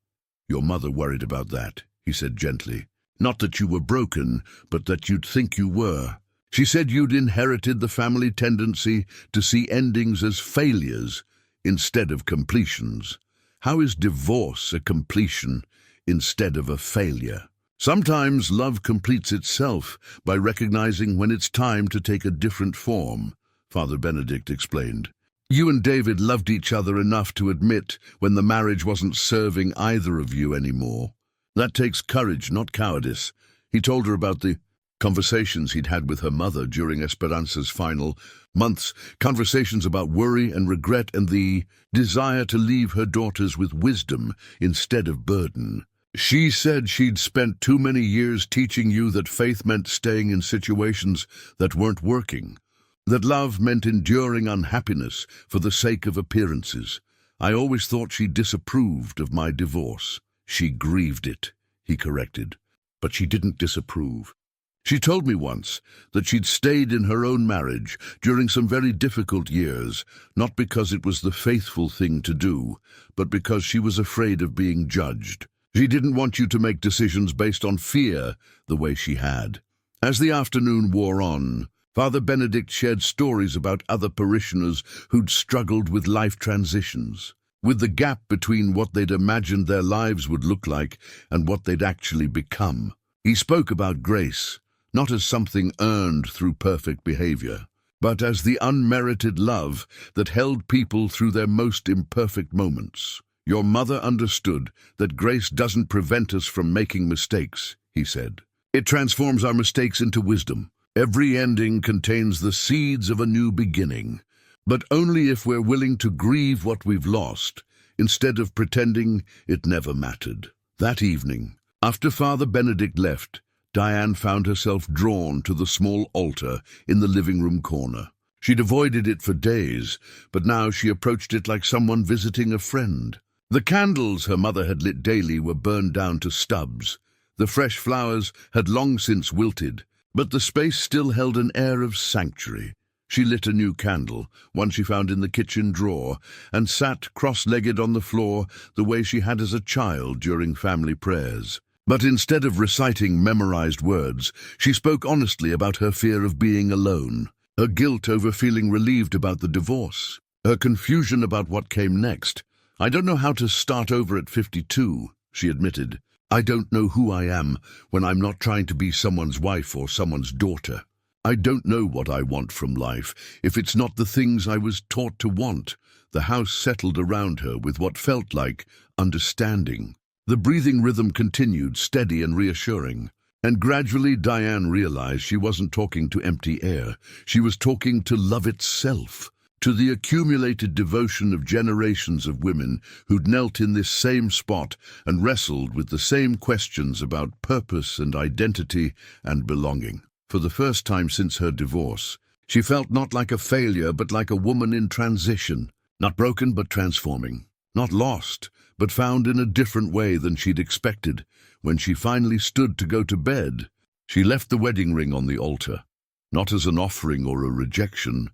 "Your mother worried about that," he said gently. "Not that you were broken, but that you'd think you were. She said you'd inherited the family tendency to see endings as failures instead of completions. How is divorce a completion instead of a failure? Sometimes love completes itself by recognizing when it's time to take a different form," Father Benedict explained. "You and David loved each other enough to admit when the marriage wasn't serving either of you anymore. That takes courage, not cowardice." He told her about the conversations he'd had with her mother during Esperanza's final months, conversations about worry and regret and the desire to leave her daughters with wisdom instead of burden. "She said she'd spent too many years teaching you that faith meant staying in situations that weren't working, that love meant enduring unhappiness for the sake of appearances. I always thought she disapproved of my divorce." "She grieved it," he corrected, "but she didn't disapprove. She told me once that she'd stayed in her own marriage during some very difficult years, not because it was the faithful thing to do, but because she was afraid of being judged. She didn't want you to make decisions based on fear the way she had." As the afternoon wore on, Father Benedict shared stories about other parishioners who'd struggled with life transitions, with the gap between what they'd imagined their lives would look like and what they'd actually become. He spoke about grace, not as something earned through perfect behavior, but as the unmerited love that held people through their most imperfect moments. "Your mother understood that grace doesn't prevent us from making mistakes," he said. "It transforms our mistakes into wisdom. Every ending contains the seeds of a new beginning, but only if we're willing to grieve what we've lost, instead of pretending it never mattered." That evening, after Father Benedict left, Diane found herself drawn to the small altar in the living room corner. She'd avoided it for days, but now she approached it like someone visiting a friend. The candles her mother had lit daily were burned down to stubs. The fresh flowers had long since wilted, but the space still held an air of sanctuary. She lit a new candle, one she found in the kitchen drawer, and sat cross-legged on the floor the way she had as a child during family prayers. But instead of reciting memorized words, she spoke honestly about her fear of being alone, her guilt over feeling relieved about the divorce, her confusion about what came next. "I don't know how to start over at 52, she admitted. "I don't know who I am when I'm not trying to be someone's wife or someone's daughter." I don't know what I want from life, if it's not the things I was taught to want. The house settled around her with what felt like understanding. The breathing rhythm continued, steady and reassuring. And gradually Diane realized she wasn't talking to empty air. She was talking to love itself, to the accumulated devotion of generations of women who'd knelt in this same spot and wrestled with the same questions about purpose and identity and belonging. For the first time since her divorce, she felt not like a failure but like a woman in transition, not broken but transforming, not lost but found in a different way than she'd expected. When she finally stood to go to bed, she left the wedding ring on the altar, not as an offering or a rejection,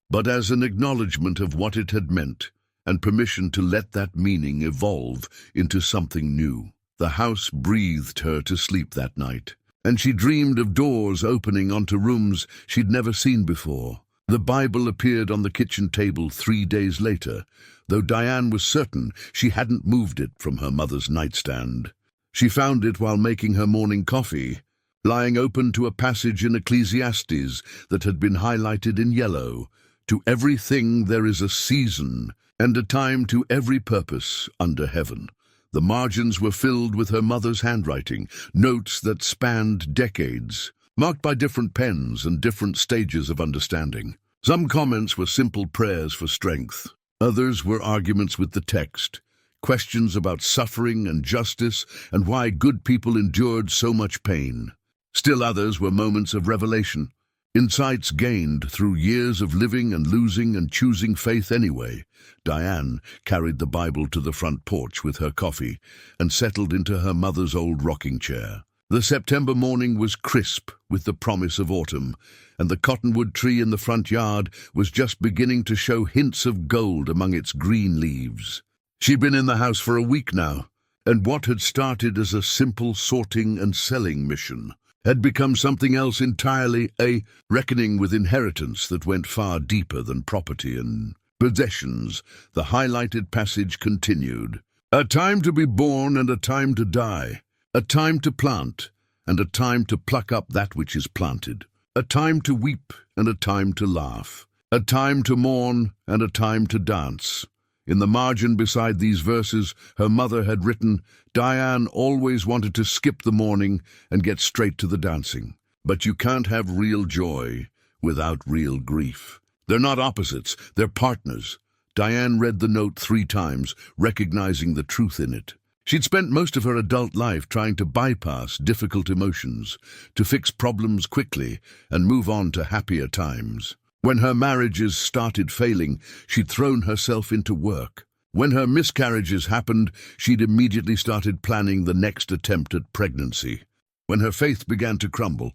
but as an acknowledgement of what it had meant and permission to let that meaning evolve into something new. The house breathed her to sleep that night, and she dreamed of doors opening onto rooms she'd never seen before. The Bible appeared on the kitchen table 3 days later, though Diane was certain she hadn't moved it from her mother's nightstand. She found it while making her morning coffee, lying open to a passage in Ecclesiastes that had been highlighted in yellow. To everything there is a season, and a time to every purpose under heaven. The margins were filled with her mother's handwriting, notes that spanned decades, marked by different pens and different stages of understanding. Some comments were simple prayers for strength. Others were arguments with the text, questions about suffering and justice and why good people endured so much pain. Still others were moments of revelation, insights gained through years of living and losing and choosing faith anyway. Diane carried the Bible to the front porch with her coffee and settled into her mother's old rocking chair. The September morning was crisp with the promise of autumn, and the cottonwood tree in the front yard was just beginning to show hints of gold among its green leaves. She'd been in the house for a week now, and what had started as a simple sorting and selling mission had become something else entirely, a reckoning with inheritance that went far deeper than property and possessions. The highlighted passage continued. A time to be born and a time to die, a time to plant and a time to pluck up that which is planted, a time to weep and a time to laugh, a time to mourn and a time to dance. In the margin beside these verses, her mother had written, Diane always wanted to skip the morning and get straight to the dancing. But you can't have real joy without real grief. They're not opposites, they're partners. Diane read the note 3 times, recognizing the truth in it. She'd spent most of her adult life trying to bypass difficult emotions, to fix problems quickly and move on to happier times. When her marriages started failing, she'd thrown herself into work. When her miscarriages happened, she'd immediately started planning the next attempt at pregnancy. When her faith began to crumble,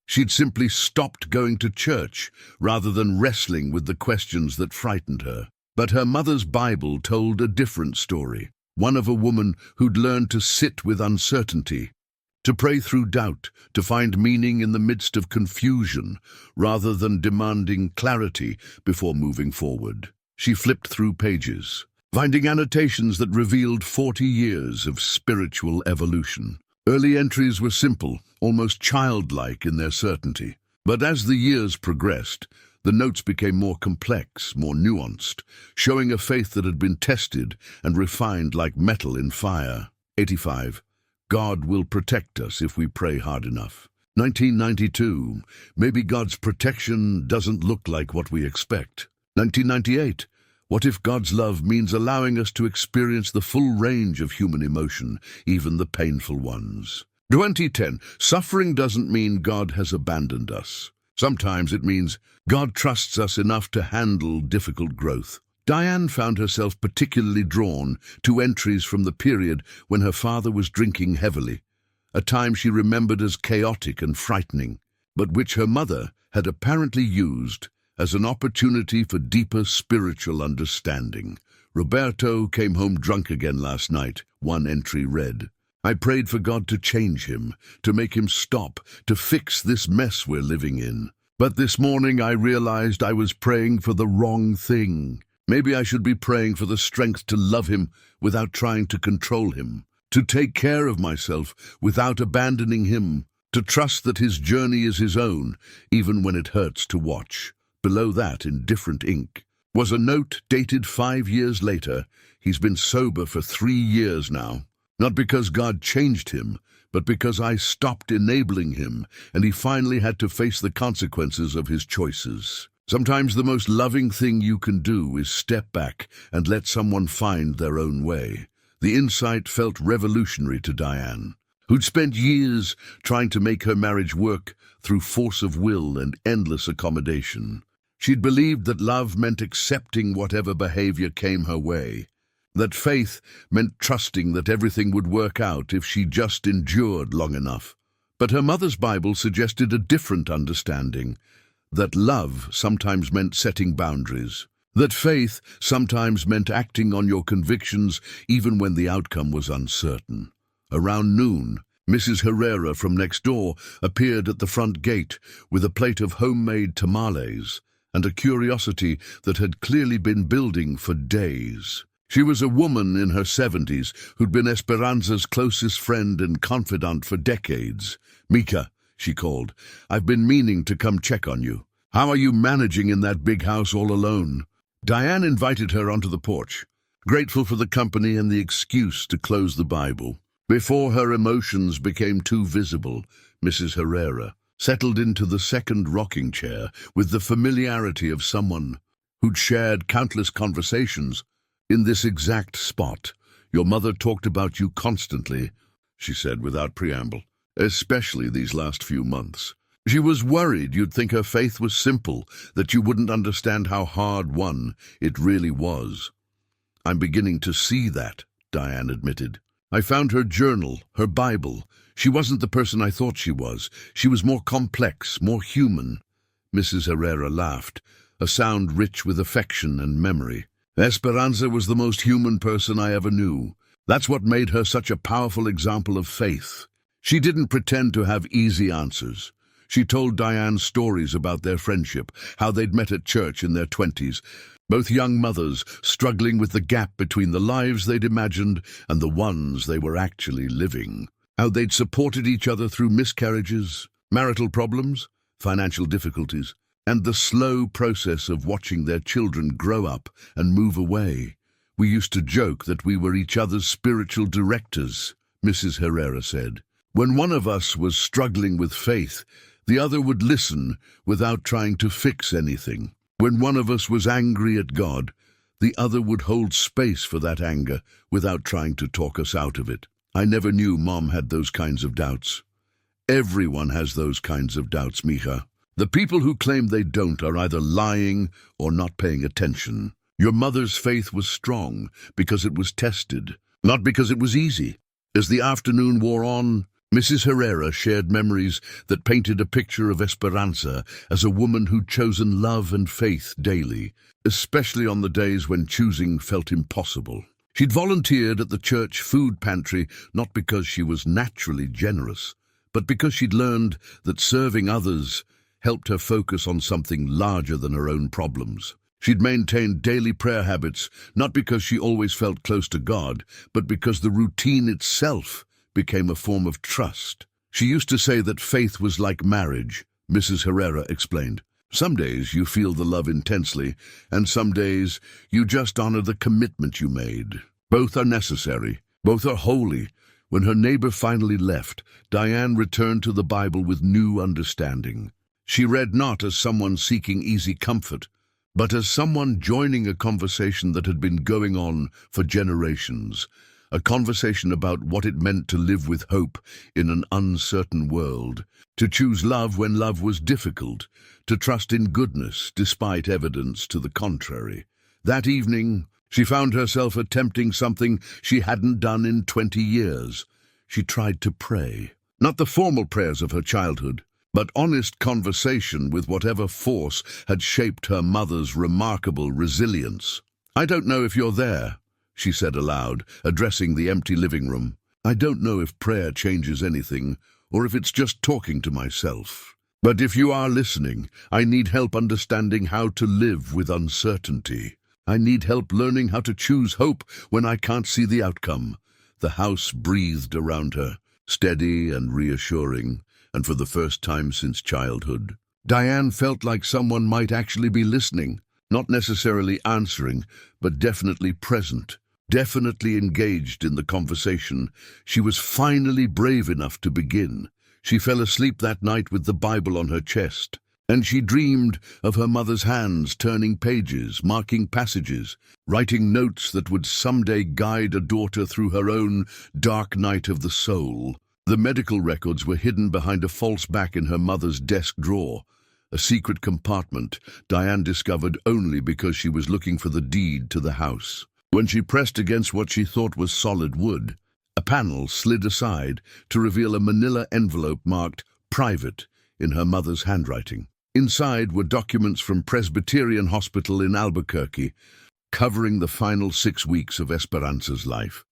she'd simply stopped going to church rather than wrestling with the questions that frightened her. But her mother's Bible told a different story, one of a woman who'd learned to sit with uncertainty, to pray through doubt, to find meaning in the midst of confusion, rather than demanding clarity before moving forward. She flipped through pages, finding annotations that revealed 40 years of spiritual evolution. Early entries were simple, almost childlike in their certainty. But as the years progressed, the notes became more complex, more nuanced, showing a faith that had been tested and refined like metal in fire. 85. God will protect us if we pray hard enough. 1992. Maybe God's protection doesn't look like what we expect. 1998. What if God's love means allowing us to experience the full range of human emotion, even the painful ones? 2010. Suffering doesn't mean God has abandoned us. Sometimes it means God trusts us enough to handle difficult growth. Diane found herself particularly drawn to entries from the period when her father was drinking heavily, a time she remembered as chaotic and frightening, but which her mother had apparently used as an opportunity for deeper spiritual understanding. Roberto came home drunk again last night, one entry read. I prayed for God to change him, to make him stop, to fix this mess we're living in. But this morning I realized I was praying for the wrong thing. Maybe I should be praying for the strength to love him without trying to control him, to take care of myself without abandoning him. To trust that his journey is his own, even when it hurts to watch. Below that, in different ink, was a note dated 5 years later. He's been sober for 3 years now. Not because God changed him, but because I stopped enabling him, and he finally had to face the consequences of his choices. Sometimes the most loving thing you can do is step back and let someone find their own way. The insight felt revolutionary to Diane, who'd spent years trying to make her marriage work through force of will and endless accommodation. She'd believed that love meant accepting whatever behavior came her way, that faith meant trusting that everything would work out if she just endured long enough. But her mother's Bible suggested a different understanding, that love sometimes meant setting boundaries, that faith sometimes meant acting on your convictions even when the outcome was uncertain. Around noon, Mrs. Herrera from next door appeared at the front gate with a plate of homemade tamales and a curiosity that had clearly been building for days. She was a woman in her 70s who'd been Esperanza's closest friend and confidant for decades. "Mika," she called, "I've been meaning to come check on you. How are you managing in that big house all alone?" Diane invited her onto the porch, grateful for the company and the excuse to close the Bible. Before her emotions became too visible, Mrs. Herrera settled into the second rocking chair with the familiarity of someone who'd shared countless conversations. "In this exact spot, your mother talked about you constantly," she said without preamble, "especially these last few months. She was worried you'd think her faith was simple, that you wouldn't understand how hard won it really was." "I'm beginning to see that," Diane admitted. "I found her journal, her Bible. She wasn't the person I thought she was. She was more complex, more human." Mrs. Herrera laughed, a sound rich with affection and memory. "Esperanza was the most human person I ever knew. That's what made her such a powerful example of faith. She didn't pretend to have easy answers. She told Diane stories about their friendship, how they'd met at church in their 20s, both young mothers struggling with the gap between the lives they'd imagined and the ones they were actually living. How they'd supported each other through miscarriages, marital problems, financial difficulties, and the slow process of watching their children grow up and move away. "We used to joke that we were each other's spiritual directors," Mrs. Herrera said. "When one of us was struggling with faith, the other would listen without trying to fix anything. When one of us was angry at God, the other would hold space for that anger without trying to talk us out of it. I never knew Mom had those kinds of doubts." "Everyone has those kinds of doubts, Mija. The people who claim they don't are either lying or not paying attention. Your mother's faith was strong because it was tested, not because it was easy." As the afternoon wore on, Mrs. Herrera shared memories that painted a picture of Esperanza as a woman who'd chosen love and faith daily, especially on the days when choosing felt impossible. She'd volunteered at the church food pantry not because she was naturally generous, but because she'd learned that serving others helped her focus on something larger than her own problems. She'd maintained daily prayer habits, not because she always felt close to God, but because the routine itself became a form of trust. She used to say that faith was like marriage, Mrs. Herrera explained. Some days you feel the love intensely, and some days you just honor the commitment you made. Both are necessary. Both are holy. When her neighbor finally left, Diane returned to the Bible with new understanding. She read not as someone seeking easy comfort, but as someone joining a conversation that had been going on for generations, a conversation about what it meant to live with hope in an uncertain world, to choose love when love was difficult, to trust in goodness despite evidence to the contrary. That evening, she found herself attempting something she hadn't done in 20 years. She tried to pray. Not the formal prayers of her childhood, but honest conversation with whatever force had shaped her mother's remarkable resilience. "I don't know if you're there," she said aloud, addressing the empty living room. "I don't know if prayer changes anything, or if it's just talking to myself. But if you are listening, I need help understanding how to live with uncertainty. I need help learning how to choose hope when I can't see the outcome." The house breathed around her, steady and reassuring, and for the first time since childhood. Diane felt like someone might actually be listening, not necessarily answering, but definitely present, definitely engaged in the conversation. She was finally brave enough to begin. She fell asleep that night with the Bible on her chest, and she dreamed of her mother's hands turning pages, marking passages, writing notes that would someday guide a daughter through her own dark night of the soul. The medical records were hidden behind a false back in her mother's desk drawer, a secret compartment Diane discovered only because she was looking for the deed to the house. When she pressed against what she thought was solid wood, a panel slid aside to reveal a manila envelope marked "Private" in her mother's handwriting. Inside were documents from Presbyterian Hospital in Albuquerque, covering the final 6 weeks of Esperanza's life.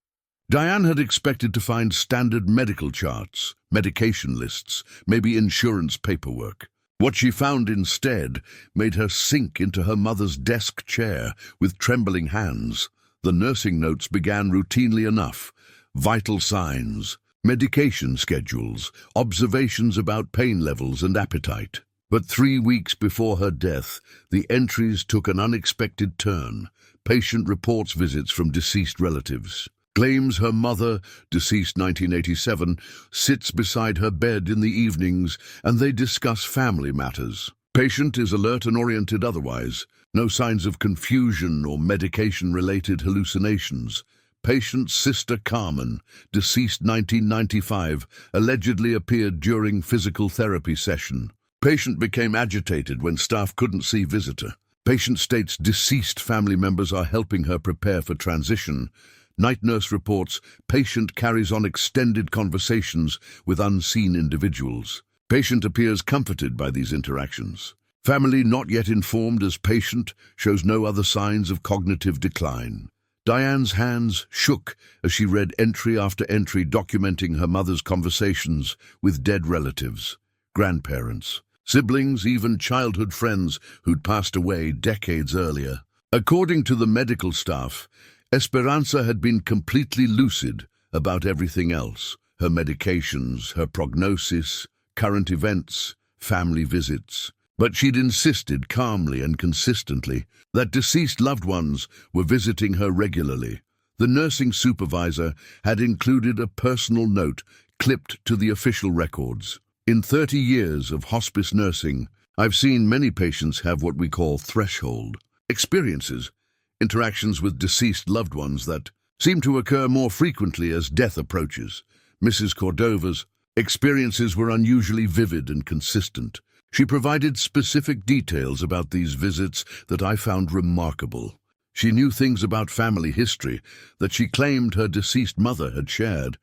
Diane had expected to find standard medical charts, medication lists, maybe insurance paperwork. What she found instead made her sink into her mother's desk chair with trembling hands. The nursing notes began routinely enough: vital signs, medication schedules, observations about pain levels and appetite. But 3 weeks before her death, the entries took an unexpected turn. Patient reports visits from deceased relatives. Claims her mother, deceased 1987, sits beside her bed in the evenings and they discuss family matters. Patient is alert and oriented otherwise. No signs of confusion or medication-related hallucinations. Patient's sister Carmen, deceased 1995, allegedly appeared during physical therapy session. Patient became agitated when staff couldn't see visitor. Patient states deceased family members are helping her prepare for transition. Night nurse reports patient carries on extended conversations with unseen individuals. Patient appears comforted by these interactions. Family not yet informed as patient shows no other signs of cognitive decline. Diane's hands shook as she read entry after entry documenting her mother's conversations with dead relatives, grandparents, siblings, even childhood friends who'd passed away decades earlier. According to the medical staff, Esperanza had been completely lucid about everything else: her medications, her prognosis, current events, family visits. But she'd insisted calmly and consistently that deceased loved ones were visiting her regularly. The nursing supervisor had included a personal note clipped to the official records. In 30 years of hospice nursing, I've seen many patients have what we call threshold experiences, interactions with deceased loved ones that seem to occur more frequently as death approaches. Mrs. Cordova's experiences were unusually vivid and consistent. She provided specific details about these visits that I found remarkable. She knew things about family history that she claimed her deceased mother had shared.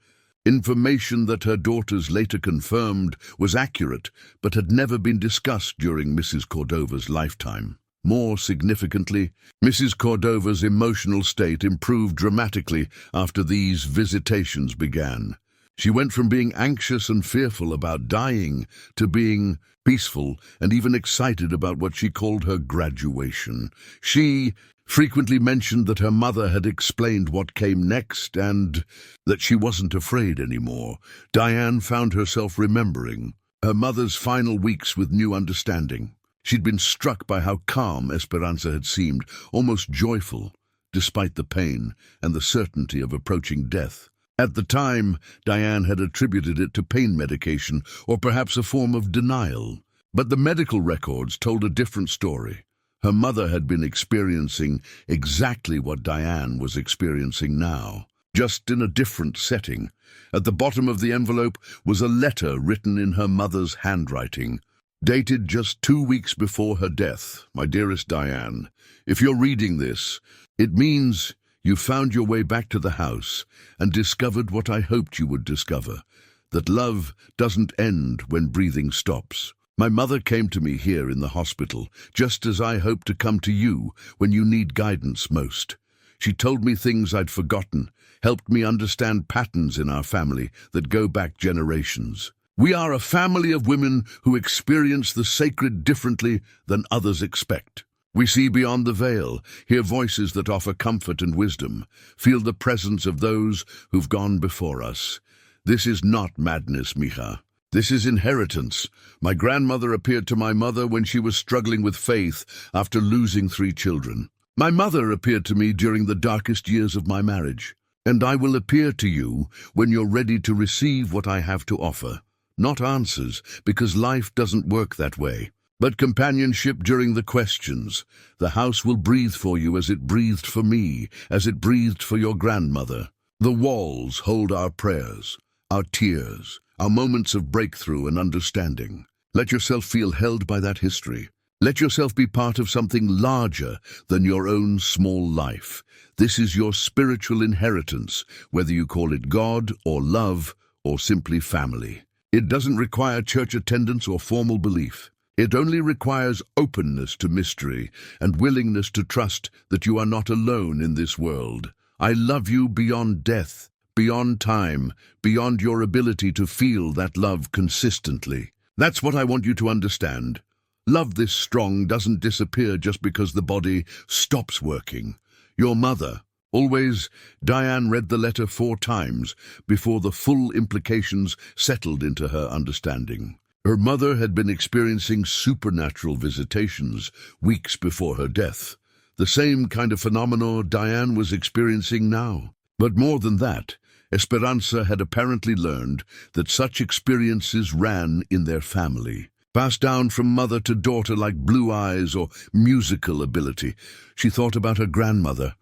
Information that her daughters later confirmed was accurate but had never been discussed during Mrs. Cordova's lifetime. More significantly, Mrs. Cordova's emotional state improved dramatically after these visitations began. She went from being anxious and fearful about dying to being peaceful and even excited about what she called her graduation. She frequently mentioned that her mother had explained what came next and that she wasn't afraid anymore. Diane found herself remembering her mother's final weeks with new understanding. She'd been struck by how calm Esperanza had seemed, almost joyful, despite the pain and the certainty of approaching death. At the time, Diane had attributed it to pain medication or perhaps a form of denial. But the medical records told a different story. Her mother had been experiencing exactly what Diane was experiencing now, just in a different setting. At the bottom of the envelope was a letter written in her mother's handwriting, dated just 2 weeks before her death. My dearest Diane, if you're reading this, it means you found your way back to the house and discovered what I hoped you would discover, that love doesn't end when breathing stops. My mother came to me here in the hospital, just as I hope to come to you when you need guidance most. She told me things I'd forgotten, helped me understand patterns in our family that go back generations. We are a family of women who experience the sacred differently than others expect. We see beyond the veil, hear voices that offer comfort and wisdom, feel the presence of those who've gone before us. This is not madness, mija. This is inheritance. My grandmother appeared to my mother when she was struggling with faith after losing 3 children. My mother appeared to me during the darkest years of my marriage. And I will appear to you when you're ready to receive what I have to offer. Not answers, because life doesn't work that way, but companionship during the questions. The house will breathe for you as it breathed for me, as it breathed for your grandmother. The walls hold our prayers, our tears, our moments of breakthrough and understanding. Let yourself feel held by that history. Let yourself be part of something larger than your own small life. This is your spiritual inheritance, whether you call it God or love or simply family. It doesn't require church attendance or formal belief. It only requires openness to mystery and willingness to trust that you are not alone in this world. I love you beyond death, beyond time, beyond your ability to feel that love consistently. That's what I want you to understand. Love this strong doesn't disappear just because the body stops working. Your mother, always, Diane read the letter 4 times before the full implications settled into her understanding. Her mother had been experiencing supernatural visitations weeks before her death, the same kind of phenomena Diane was experiencing now. But more than that, Esperanza had apparently learned that such experiences ran in their family, passed down from mother to daughter like blue eyes or musical ability. She thought about her grandmother,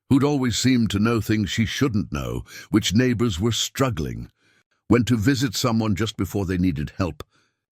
who'd always seemed to know things she shouldn't know, which neighbors were struggling, when to visit someone just before they needed help,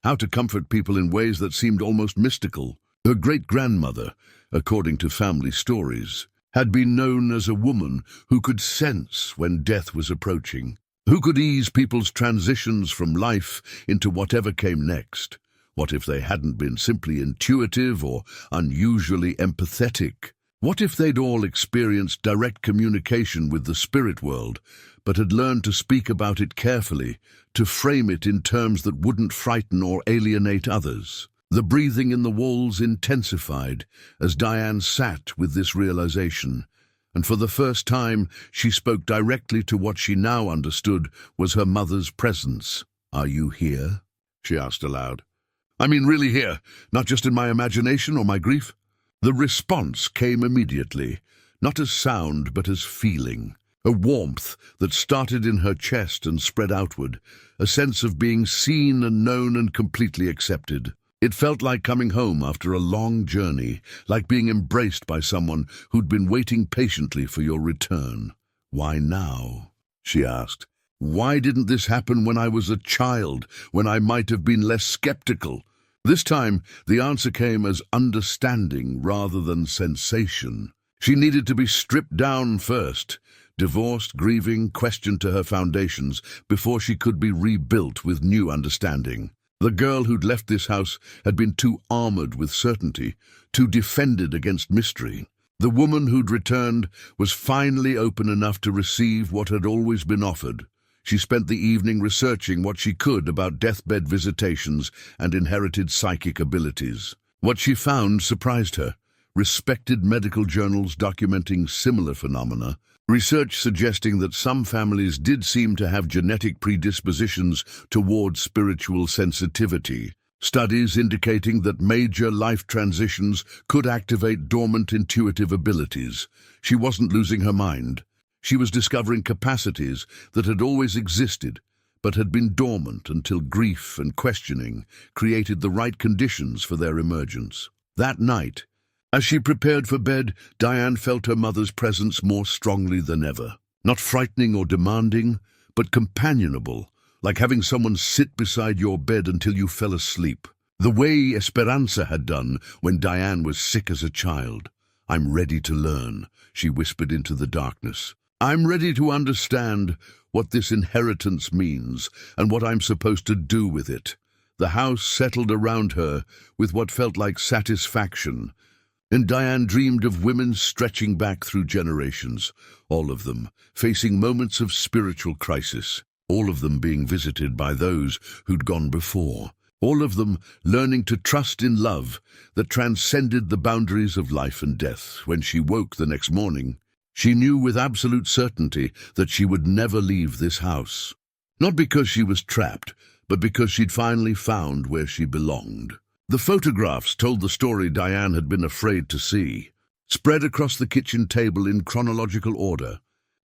how to comfort people in ways that seemed almost mystical. Her great-grandmother, according to family stories, had been known as a woman who could sense when death was approaching, who could ease people's transitions from life into whatever came next. What if they hadn't been simply intuitive or unusually empathetic? What if they'd all experienced direct communication with the spirit world, but had learned to speak about it carefully, to frame it in terms that wouldn't frighten or alienate others? The breathing in the walls intensified as Diane sat with this realization, and for the first time she spoke directly to what she now understood was her mother's presence. "Are you here?" she asked aloud. "I mean really here, not just in my imagination or my grief?" The response came immediately, not as sound but as feeling, a warmth that started in her chest and spread outward, a sense of being seen and known and completely accepted. It felt like coming home after a long journey, like being embraced by someone who'd been waiting patiently for your return. "Why now?" she asked. "Why didn't this happen when I was a child, when I might have been less skeptical?" This time, the answer came as understanding rather than sensation. She needed to be stripped down first, divorced, grieving, questioned to her foundations, before she could be rebuilt with new understanding. The girl who'd left this house had been too armored with certainty, too defended against mystery. The woman who'd returned was finally open enough to receive what had always been offered. She spent the evening researching what she could about deathbed visitations and inherited psychic abilities. What she found surprised her. Respected medical journals documenting similar phenomena, research suggesting that some families did seem to have genetic predispositions towards spiritual sensitivity. Studies indicating that major life transitions could activate dormant intuitive abilities. She wasn't losing her mind. She was discovering capacities that had always existed, but had been dormant until grief and questioning created the right conditions for their emergence. That night, as she prepared for bed, Diane felt her mother's presence more strongly than ever. Not frightening or demanding, but companionable, like having someone sit beside your bed until you fell asleep. The way Esperanza had done when Diane was sick as a child. "I'm ready to learn," she whispered into the darkness. "I'm ready to understand what this inheritance means and what I'm supposed to do with it." The house settled around her with what felt like satisfaction, and Diane dreamed of women stretching back through generations, all of them facing moments of spiritual crisis, all of them being visited by those who'd gone before, all of them learning to trust in love that transcended the boundaries of life and death. When she woke the next morning, she knew with absolute certainty that she would never leave this house. Not because she was trapped, but because she'd finally found where she belonged. The photographs told the story Diane had been afraid to see. Spread across the kitchen table in chronological order,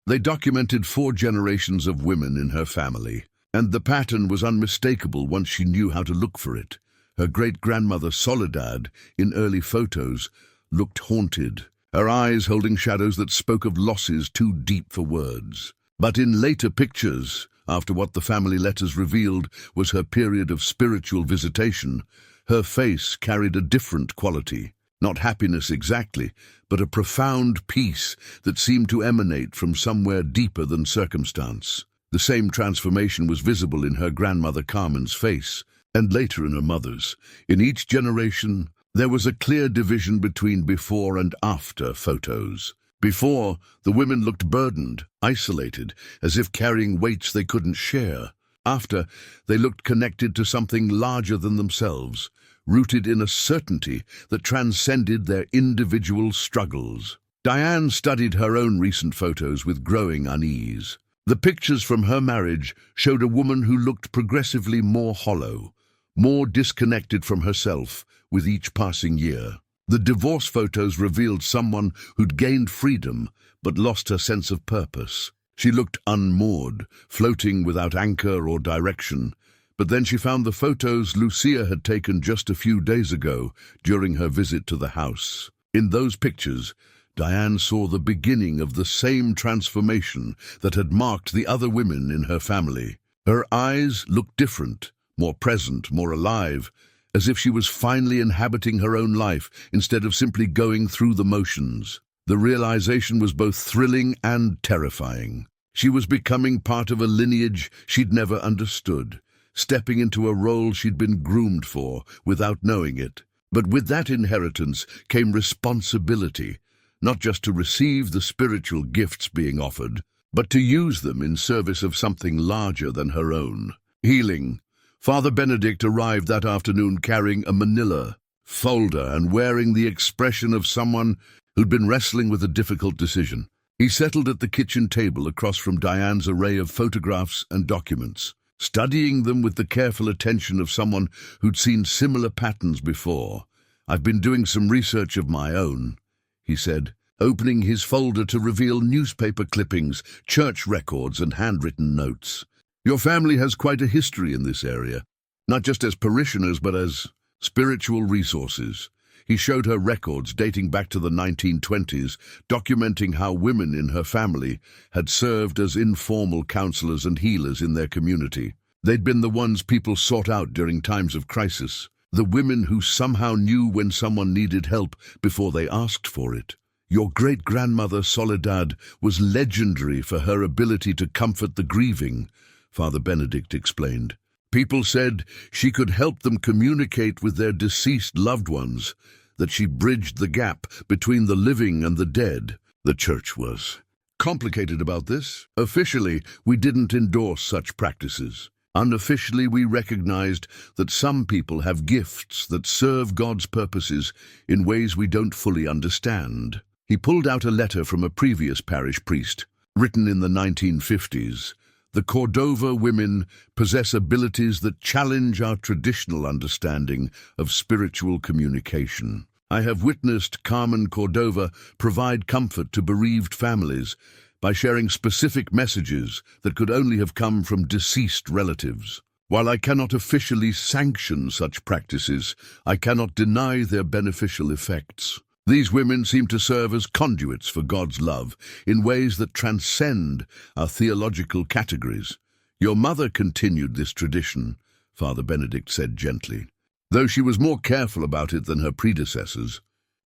they documented 4 generations of women in her family, and the pattern was unmistakable once she knew how to look for it. Her great-grandmother Soledad, in early photos, looked haunted, her eyes holding shadows that spoke of losses too deep for words. But in later pictures, after what the family letters revealed was her period of spiritual visitation, her face carried a different quality. Not happiness exactly, but a profound peace that seemed to emanate from somewhere deeper than circumstance. The same transformation was visible in her grandmother Carmen's face, and later in her mother's. In each generation, there was a clear division between before and after photos. Before, the women looked burdened, isolated, as if carrying weights they couldn't share. After, they looked connected to something larger than themselves, rooted in a certainty that transcended their individual struggles. Diane studied her own recent photos with growing unease. The pictures from her marriage showed a woman who looked progressively more hollow, more disconnected from herself with each passing year. The divorce photos revealed someone who'd gained freedom but lost her sense of purpose. She looked unmoored, floating without anchor or direction. But then she found the photos Lucia had taken just a few days ago during her visit to the house. In those pictures, Diane saw the beginning of the same transformation that had marked the other women in her family. Her eyes looked different, more present, more alive, as if she was finally inhabiting her own life instead of simply going through the motions. The realization was both thrilling and terrifying. She was becoming part of a lineage she'd never understood, stepping into a role she'd been groomed for without knowing it. But with that inheritance came responsibility, not just to receive the spiritual gifts being offered, but to use them in service of something larger than her own. Healing. Father Benedict arrived that afternoon carrying a manila folder and wearing the expression of someone who'd been wrestling with a difficult decision. He settled at the kitchen table across from Diane's array of photographs and documents, studying them with the careful attention of someone who'd seen similar patterns before. "I've been doing some research of my own," he said, opening his folder to reveal newspaper clippings, church records, and handwritten notes. "Your family has quite a history in this area, not just as parishioners but as spiritual resources." He showed her records dating back to the 1920s, documenting how women in her family had served as informal counselors and healers in their community. They'd been the ones people sought out during times of crisis, the women who somehow knew when someone needed help before they asked for it. "Your great-grandmother Soledad was legendary for her ability to comfort the grieving," Father Benedict explained. "People said she could help them communicate with their deceased loved ones, that she bridged the gap between the living and the dead." The church was complicated about this. Officially, we didn't endorse such practices. Unofficially, we recognized that some people have gifts that serve God's purposes in ways we don't fully understand. He pulled out a letter from a previous parish priest, written in the 1950s. "The Cordova women possess abilities that challenge our traditional understanding of spiritual communication. I have witnessed Carmen Cordova provide comfort to bereaved families by sharing specific messages that could only have come from deceased relatives. While I cannot officially sanction such practices, I cannot deny their beneficial effects. These women seem to serve as conduits for God's love in ways that transcend our theological categories. Your mother continued this tradition," Father Benedict said gently, though she was more careful about it than her predecessors.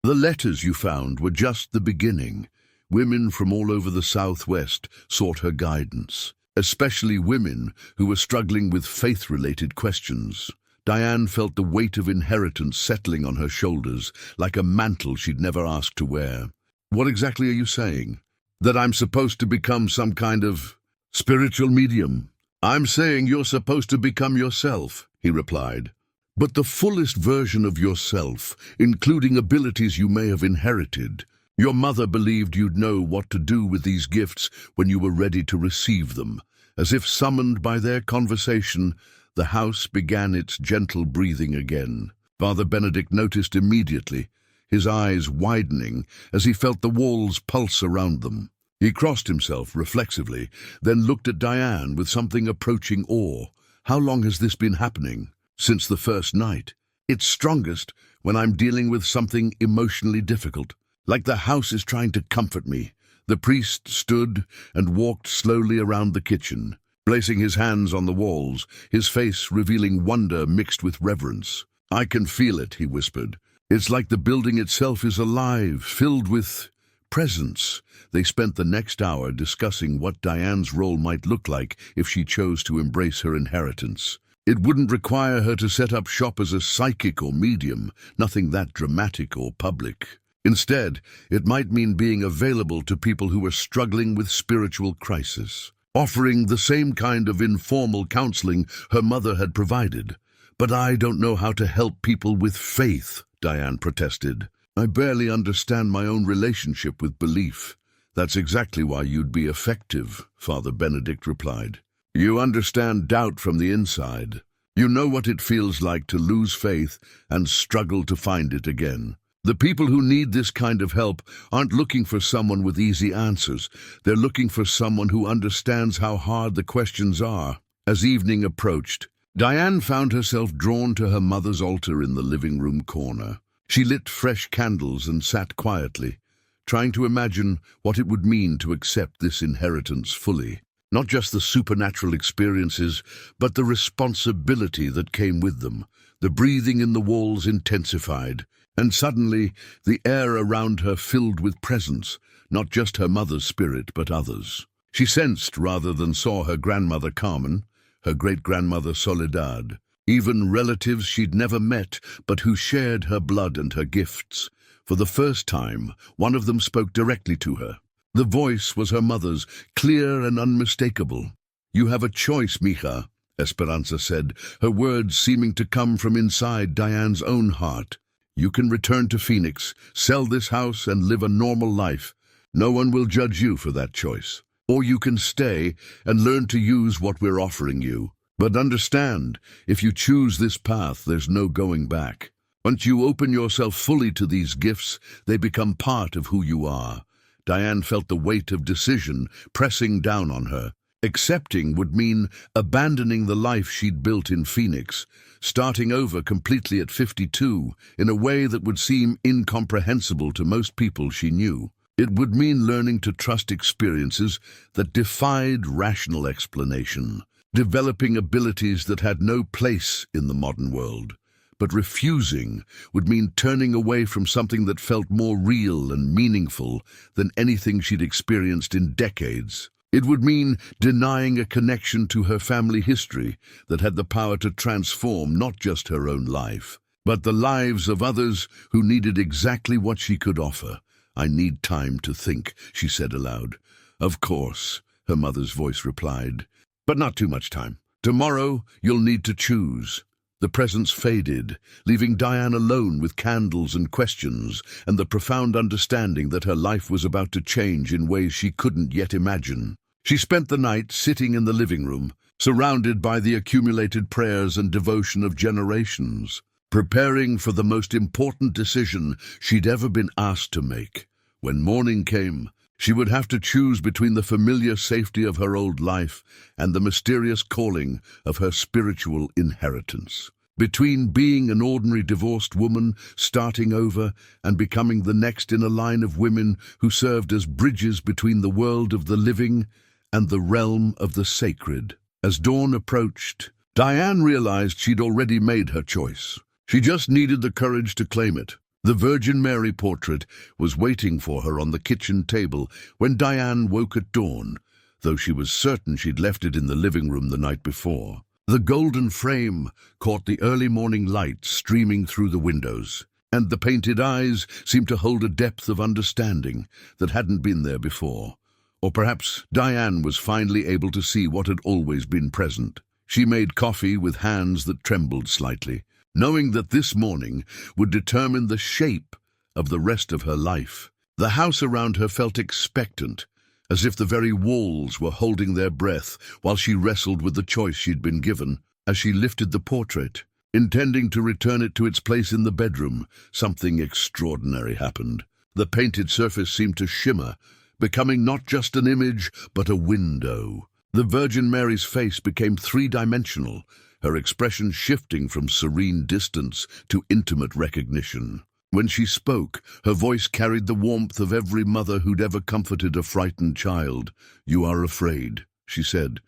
"The letters you found were just the beginning. Women from all over the Southwest sought her guidance, especially women who were struggling with faith-related questions." Diane felt the weight of inheritance settling on her shoulders, like a mantle she'd never asked to wear. "What exactly are you saying? That I'm supposed to become some kind of spiritual medium?" "I'm saying you're supposed to become yourself," he replied. "But the fullest version of yourself, including abilities you may have inherited. Your mother believed you'd know what to do with these gifts when you were ready to receive them. As if summoned by their conversation, The house began its gentle breathing again. Father Benedict noticed immediately, his eyes widening as he felt the walls pulse around them. He crossed himself reflexively, then looked at Diane with something approaching awe. "How long has this been happening?" "Since the first night. It's strongest when I'm dealing with something emotionally difficult. Like the house is trying to comfort me." The priest stood and walked slowly around the kitchen, placing his hands on the walls, his face revealing wonder mixed with reverence. "I can feel it," he whispered. "It's like the building itself is alive, filled with presence." They spent the next hour discussing what Diane's role might look like if she chose to embrace her inheritance. It wouldn't require her to set up shop as a psychic or medium, nothing that dramatic or public. Instead, it might mean being available to people who are struggling with spiritual crisis, offering the same kind of informal counseling her mother had provided. "But I don't know how to help people with faith," Diane protested. "I barely understand my own relationship with belief." "That's exactly why you'd be effective," Father Benedict replied. "You understand doubt from the inside. You know what it feels like to lose faith and struggle to find it again. The people who need this kind of help aren't looking for someone with easy answers. They're looking for someone who understands how hard the questions are." As evening approached, Diane found herself drawn to her mother's altar in the living room corner. She lit fresh candles and sat quietly, trying to imagine what it would mean to accept this inheritance fully. Not just the supernatural experiences, but the responsibility that came with them. The breathing in the walls intensified, and suddenly the air around her filled with presence, not just her mother's spirit, but others. She sensed rather than saw her grandmother Carmen, her great-grandmother Soledad, even relatives she'd never met, but who shared her blood and her gifts. For the first time, one of them spoke directly to her. The voice was her mother's, clear and unmistakable. "You have a choice, mija," Esperanza said, her words seeming to come from inside Diane's own heart. "You can return to Phoenix, sell this house, and live a normal life. No one will judge you for that choice. Or you can stay and learn to use what we're offering you. But understand, if you choose this path, there's no going back. Once you open yourself fully to these gifts, they become part of who you are." Diane felt the weight of decision pressing down on her. Accepting would mean abandoning the life she'd built in Phoenix, starting over completely at 52 in a way that would seem incomprehensible to most people she knew. It would mean learning to trust experiences that defied rational explanation, developing abilities that had no place in the modern world. But refusing would mean turning away from something that felt more real and meaningful than anything she'd experienced in decades. It would mean denying a connection to her family history that had the power to transform not just her own life, but the lives of others who needed exactly what she could offer. "I need time to think," she said aloud. "Of course," her mother's voice replied, "but not too much time. Tomorrow you'll need to choose." The presence faded, leaving Diane alone with candles and questions and the profound understanding that her life was about to change in ways she couldn't yet imagine. She spent the night sitting in the living room, surrounded by the accumulated prayers and devotion of generations, preparing for the most important decision she'd ever been asked to make. When morning came, she would have to choose between the familiar safety of her old life and the mysterious calling of her spiritual inheritance. Between being an ordinary divorced woman, starting over, and becoming the next in a line of women who served as bridges between the world of the living and the realm of the sacred. As dawn approached, Diane realized she'd already made her choice. She just needed the courage to claim it. The Virgin Mary portrait was waiting for her on the kitchen table when Diane woke at dawn, though she was certain she'd left it in the living room the night before. The golden frame caught the early morning light streaming through the windows, and the painted eyes seemed to hold a depth of understanding that hadn't been there before. Or perhaps Diane was finally able to see what had always been present. She made coffee with hands that trembled slightly, knowing that this morning would determine the shape of the rest of her life. The house around her felt expectant, as if the very walls were holding their breath while she wrestled with the choice she'd been given. As she lifted the portrait, intending to return it to its place in the bedroom, something extraordinary happened. The painted surface seemed to shimmer, becoming not just an image, but a window. The Virgin Mary's face became three-dimensional, her expression shifting from serene distance to intimate recognition. When she spoke, her voice carried the warmth of every mother who'd ever comforted a frightened child. "You are afraid," she said,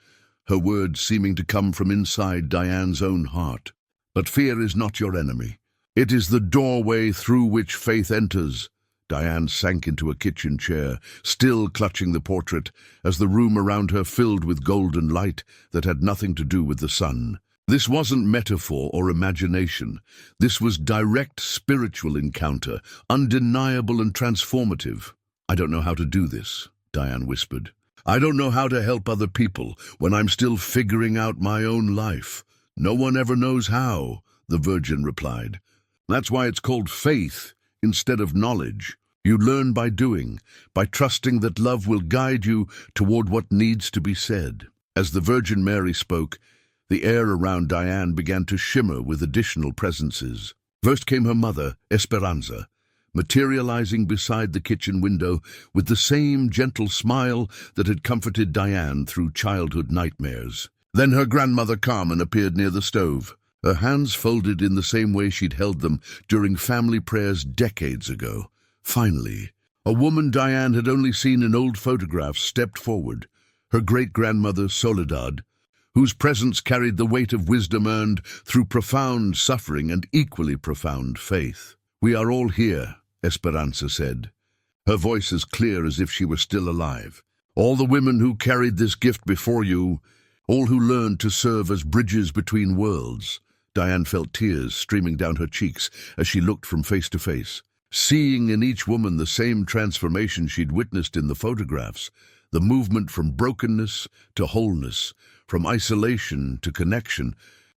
her words seeming to come from inside Diane's own heart. "But fear is not your enemy. It is the doorway through which faith enters." Diane sank into a kitchen chair, still clutching the portrait, as the room around her filled with golden light that had nothing to do with the sun. This wasn't metaphor or imagination. This was direct spiritual encounter, undeniable and transformative. "I don't know how to do this," Diane whispered. "I don't know how to help other people when I'm still figuring out my own life." "No one ever knows how," the Virgin replied. "That's why it's called faith instead of knowledge. You learn by doing, by trusting that love will guide you toward what needs to be said." As the Virgin Mary spoke, the air around Diane began to shimmer with additional presences. First came her mother, Esperanza, materializing beside the kitchen window with the same gentle smile that had comforted Diane through childhood nightmares. Then her grandmother Carmen appeared near the stove, her hands folded in the same way she'd held them during family prayers decades ago. Finally, a woman Diane had only seen in old photographs stepped forward, her great-grandmother Soledad, whose presence carried the weight of wisdom earned through profound suffering and equally profound faith. "We are all here," Esperanza said, her voice as clear as if she were still alive. "All the women who carried this gift before you, all who learned to serve as bridges between worlds." Diane felt tears streaming down her cheeks as she looked from face to face, seeing in each woman the same transformation she'd witnessed in the photographs, the movement from brokenness to wholeness, from isolation to connection,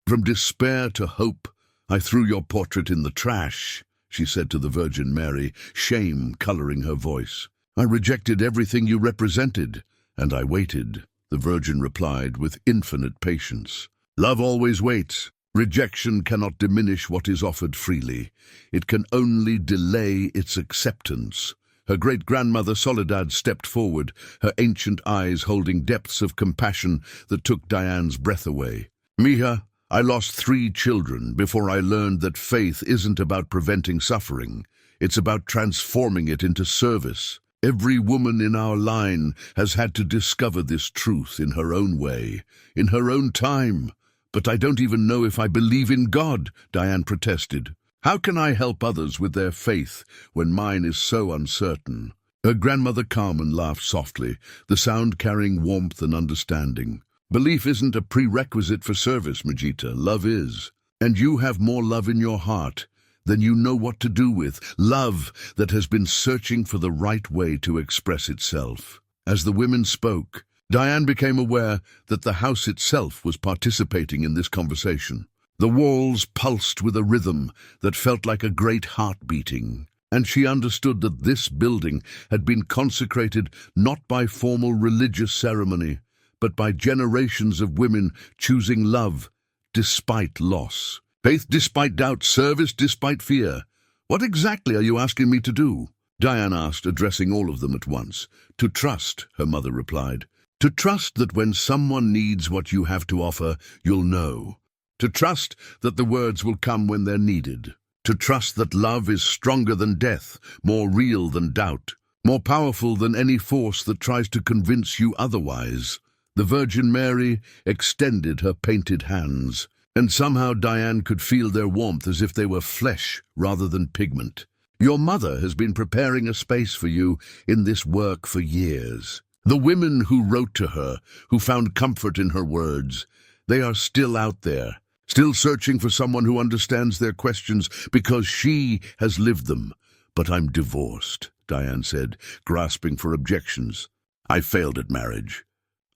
from despair to hope. "I threw your portrait in the trash," she said to the Virgin Mary, shame coloring her voice. "I rejected everything you represented, and I waited," the Virgin replied with infinite patience. "Love always waits. Rejection cannot diminish what is offered freely. It can only delay its acceptance." Her great-grandmother Soledad stepped forward, her ancient eyes holding depths of compassion that took Diane's breath away. "Mija, I lost 3 children before I learned that faith isn't about preventing suffering. It's about transforming it into service. Every woman in our line has had to discover this truth in her own way, in her own time. But I don't even know if I believe in God," Diane protested. "How can I help others with their faith when mine is so uncertain?" Her grandmother Carmen laughed softly, the sound carrying warmth and understanding. "Belief isn't a prerequisite for service, Majita. Love is. And you have more love in your heart than you know what to do with. Love that has been searching for the right way to express itself." As the women spoke, Diane became aware that the house itself was participating in this conversation. The walls pulsed with a rhythm that felt like a great heart beating, and she understood that this building had been consecrated not by formal religious ceremony, but by generations of women choosing love despite loss. Faith despite doubt, service despite fear. "What exactly are you asking me to do?" Diane asked, addressing all of them at once. "To trust," her mother replied. "To trust that when someone needs what you have to offer, you'll know. To trust that the words will come when they're needed. To trust that love is stronger than death, more real than doubt, more powerful than any force that tries to convince you otherwise." The Virgin Mary extended her painted hands, and somehow Diane could feel their warmth as if they were flesh rather than pigment. "Your mother has been preparing a space for you in this work for years. The women who wrote to her, who found comfort in her words, they are still out there, still searching for someone who understands their questions because she has lived them." "But I'm divorced," Diane said, grasping for objections. "I failed at marriage.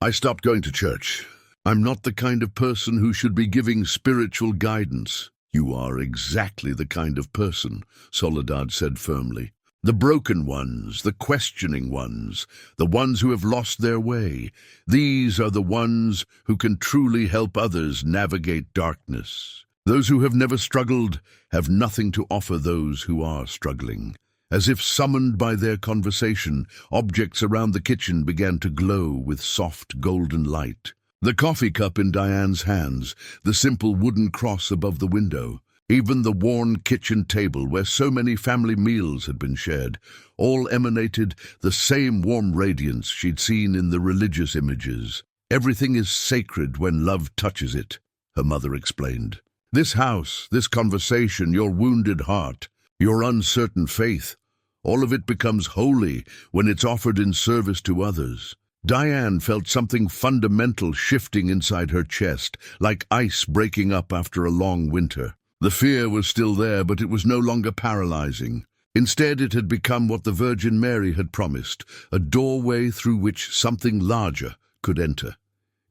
I stopped going to church. I'm not the kind of person who should be giving spiritual guidance." "You are exactly the kind of person," Soledad said firmly. The broken ones, the questioning ones, the ones who have lost their way. These are the ones who can truly help others navigate darkness. Those who have never struggled have nothing to offer those who are struggling. As if summoned by their conversation, objects around the kitchen began to glow with soft golden light. The coffee cup in Diane's hands, the simple wooden cross above the window, even the worn kitchen table where so many family meals had been shared, all emanated the same warm radiance she'd seen in the religious images. Everything is sacred when love touches it, her mother explained. This house, this conversation, your wounded heart, your uncertain faith, all of it becomes holy when it's offered in service to others. Diane felt something fundamental shifting inside her chest, like ice breaking up after a long winter. The fear was still there, but it was no longer paralyzing. Instead, it had become what the Virgin Mary had promised, a doorway through which something larger could enter.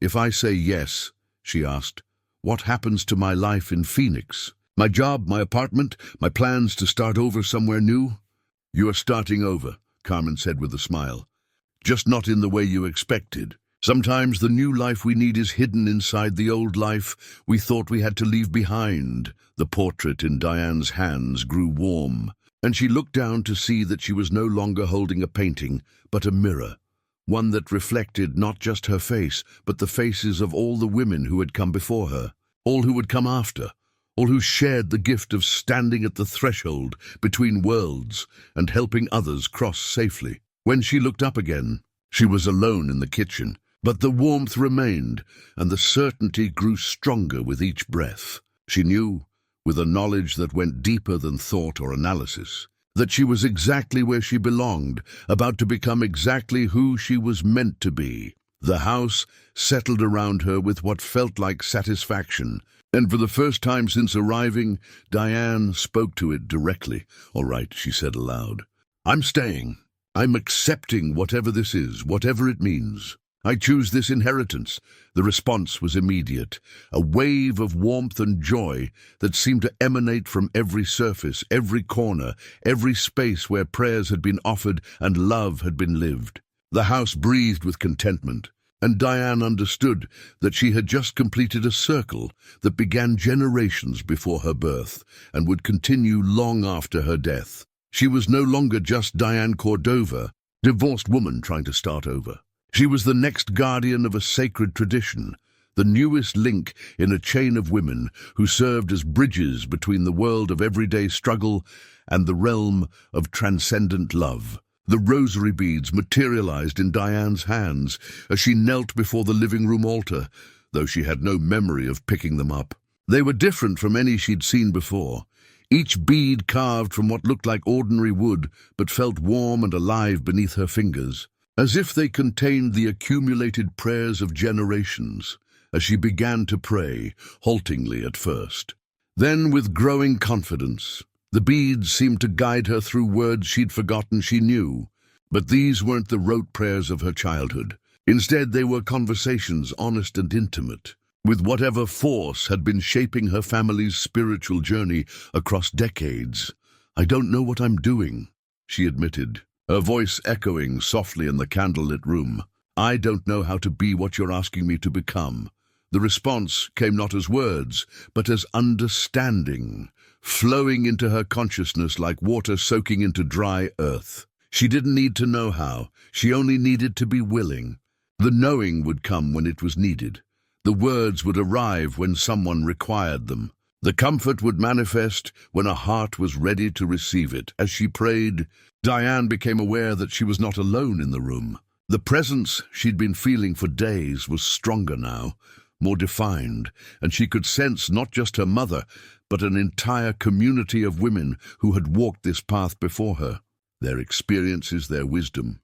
"If I say yes," she asked, "what happens to my life in Phoenix? My job, my apartment, my plans to start over somewhere new?" "You are starting over," Carmen said with a smile. "Just not in the way you expected. Sometimes the new life we need is hidden inside the old life we thought we had to leave behind." The portrait in Diane's hands grew warm, and she looked down to see that she was no longer holding a painting, but a mirror, one that reflected not just her face, but the faces of all the women who had come before her, all who would come after, all who shared the gift of standing at the threshold between worlds and helping others cross safely. When she looked up again, she was alone in the kitchen, but the warmth remained, and the certainty grew stronger with each breath. She knew, with a knowledge that went deeper than thought or analysis, that she was exactly where she belonged, about to become exactly who she was meant to be. The house settled around her with what felt like satisfaction, and for the first time since arriving, Diane spoke to it directly. "All right," she said aloud. "I'm staying. I'm accepting whatever this is, whatever it means. I choose this inheritance." The response was immediate, a wave of warmth and joy that seemed to emanate from every surface, every corner, every space where prayers had been offered and love had been lived. The house breathed with contentment, and Diane understood that she had just completed a circle that began generations before her birth and would continue long after her death. She was no longer just Diane Cordova, divorced woman trying to start over. She was the next guardian of a sacred tradition, the newest link in a chain of women who served as bridges between the world of everyday struggle and the realm of transcendent love. The rosary beads materialized in Diane's hands as she knelt before the living room altar, though she had no memory of picking them up. They were different from any she'd seen before, each bead carved from what looked like ordinary wood but felt warm and alive beneath her fingers, as if they contained the accumulated prayers of generations. As she began to pray, haltingly at first, then with growing confidence, the beads seemed to guide her through words she'd forgotten she knew. But these weren't the rote prayers of her childhood. Instead, they were conversations honest and intimate, with whatever force had been shaping her family's spiritual journey across decades. "I don't know what I'm doing," she admitted, her voice echoing softly in the candlelit room. "I don't know how to be what you're asking me to become." The response came not as words, but as understanding, flowing into her consciousness like water soaking into dry earth. She didn't need to know how, she only needed to be willing. The knowing would come when it was needed. The words would arrive when someone required them. The comfort would manifest when a heart was ready to receive it. As she prayed, Diane became aware that she was not alone in the room. The presence she'd been feeling for days was stronger now, more defined, and she could sense not just her mother, but an entire community of women who had walked this path before her. Their experiences, their wisdom,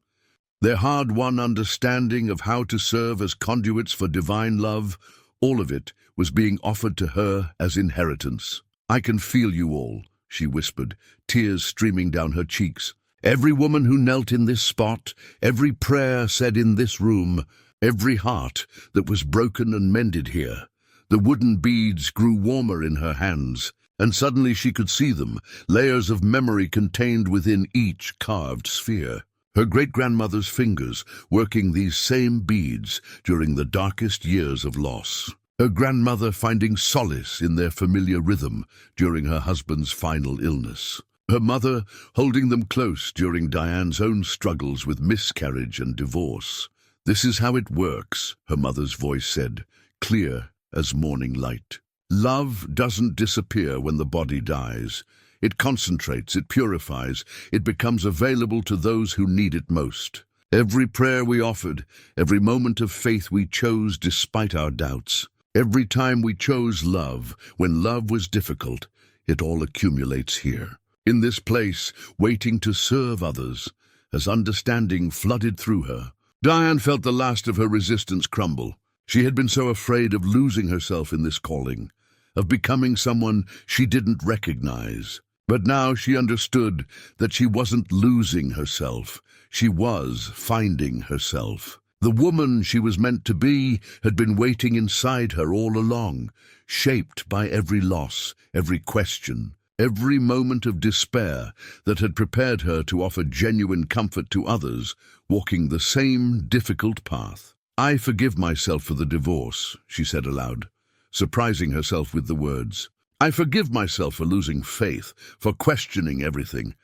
their hard-won understanding of how to serve as conduits for divine love, all of it was being offered to her as inheritance. "I can feel you all," she whispered, tears streaming down her cheeks. "Every woman who knelt in this spot, every prayer said in this room, every heart that was broken and mended here." The wooden beads grew warmer in her hands, and suddenly she could see them, layers of memory contained within each carved sphere. Her great-grandmother's fingers working these same beads during the darkest years of loss. Her grandmother finding solace in their familiar rhythm during her husband's final illness. Her mother holding them close during Diane's own struggles with miscarriage and divorce. "This is how it works," her mother's voice said, clear as morning light. "Love doesn't disappear when the body dies. It concentrates, it purifies, it becomes available to those who need it most. Every prayer we offered, every moment of faith we chose despite our doubts, every time we chose love, when love was difficult, it all accumulates here. In this place, waiting to serve others, as understanding flooded through her." Diane felt the last of her resistance crumble. She had been so afraid of losing herself in this calling, of becoming someone she didn't recognize. But now she understood that she wasn't losing herself. She was finding herself. The woman she was meant to be had been waiting inside her all along, shaped by every loss, every question, every moment of despair that had prepared her to offer genuine comfort to others, walking the same difficult path. "I forgive myself for the divorce," she said aloud, surprising herself with the words. "I forgive myself for losing faith, for questioning everything,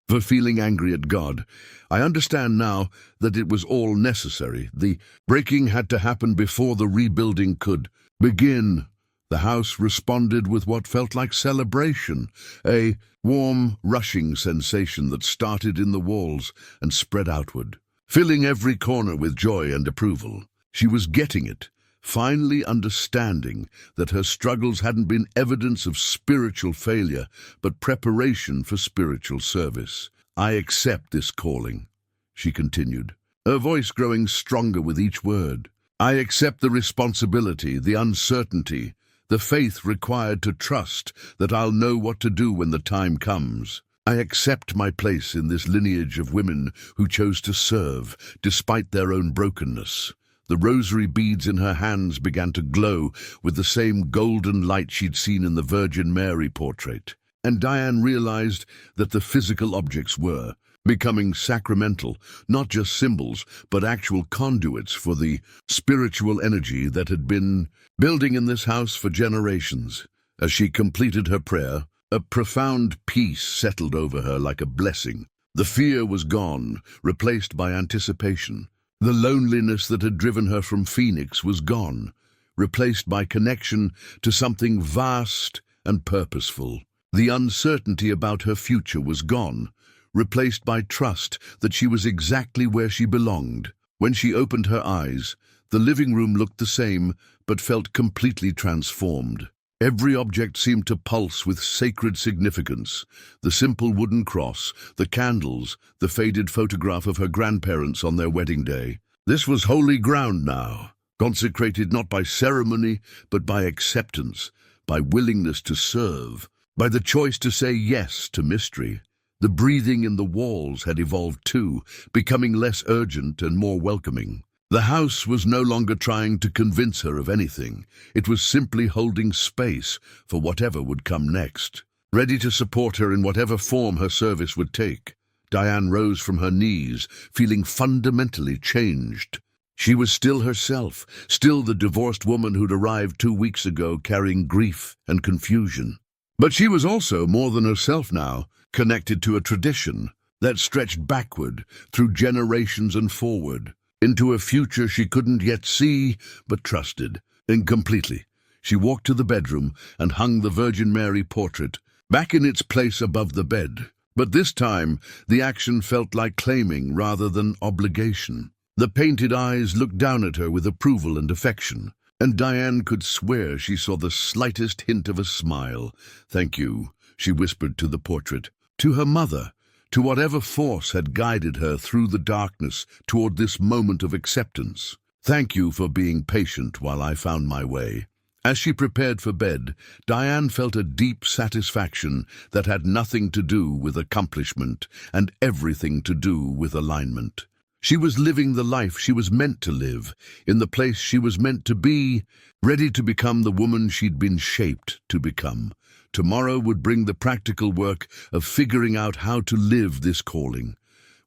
for feeling angry at God. I understand now that it was all necessary. The breaking had to happen before the rebuilding could begin." The house responded with what felt like celebration, a warm, rushing sensation that started in the walls and spread outward, filling every corner with joy and approval. She was getting it, finally understanding that her struggles hadn't been evidence of spiritual failure, but preparation for spiritual service. "I accept this calling," she continued, her voice growing stronger with each word. "I accept the responsibility, the uncertainty, the faith required to trust that I'll know what to do when the time comes. I accept my place in this lineage of women who chose to serve despite their own brokenness." The rosary beads in her hands began to glow with the same golden light she'd seen in the Virgin Mary portrait. And Diane realized that the physical objects were becoming sacramental, not just symbols, but actual conduits for the spiritual energy that had been building in this house for generations. As she completed her prayer, a profound peace settled over her like a blessing. The fear was gone, replaced by anticipation. The loneliness that had driven her from Phoenix was gone, replaced by connection to something vast and purposeful. The uncertainty about her future was gone, replaced by trust that she was exactly where she belonged. When she opened her eyes, the living room looked the same, but felt completely transformed. Every object seemed to pulse with sacred significance. The simple wooden cross, the candles, the faded photograph of her grandparents on their wedding day. This was holy ground now, consecrated not by ceremony, but by acceptance, by willingness to serve, by the choice to say yes to mystery. The breathing in the walls had evolved too, becoming less urgent and more welcoming. The house was no longer trying to convince her of anything. It was simply holding space for whatever would come next, ready to support her in whatever form her service would take. Diane rose from her knees, feeling fundamentally changed. She was still herself, still the divorced woman who'd arrived 2 weeks ago carrying grief and confusion. But she was also more than herself now, connected to a tradition that stretched backward, through generations and forward, into a future she couldn't yet see, but trusted. Incompletely, she walked to the bedroom and hung the Virgin Mary portrait back in its place above the bed. But this time, the action felt like claiming rather than obligation. The painted eyes looked down at her with approval and affection, and Diane could swear she saw the slightest hint of a smile. "Thank you," she whispered to the portrait, to her mother, to whatever force had guided her through the darkness toward this moment of acceptance. "Thank you for being patient while I found my way." As she prepared for bed, Diane felt a deep satisfaction that had nothing to do with accomplishment and everything to do with alignment. She was living the life she was meant to live, in the place she was meant to be, ready to become the woman she'd been shaped to become. Tomorrow would bring the practical work of figuring out how to live this calling,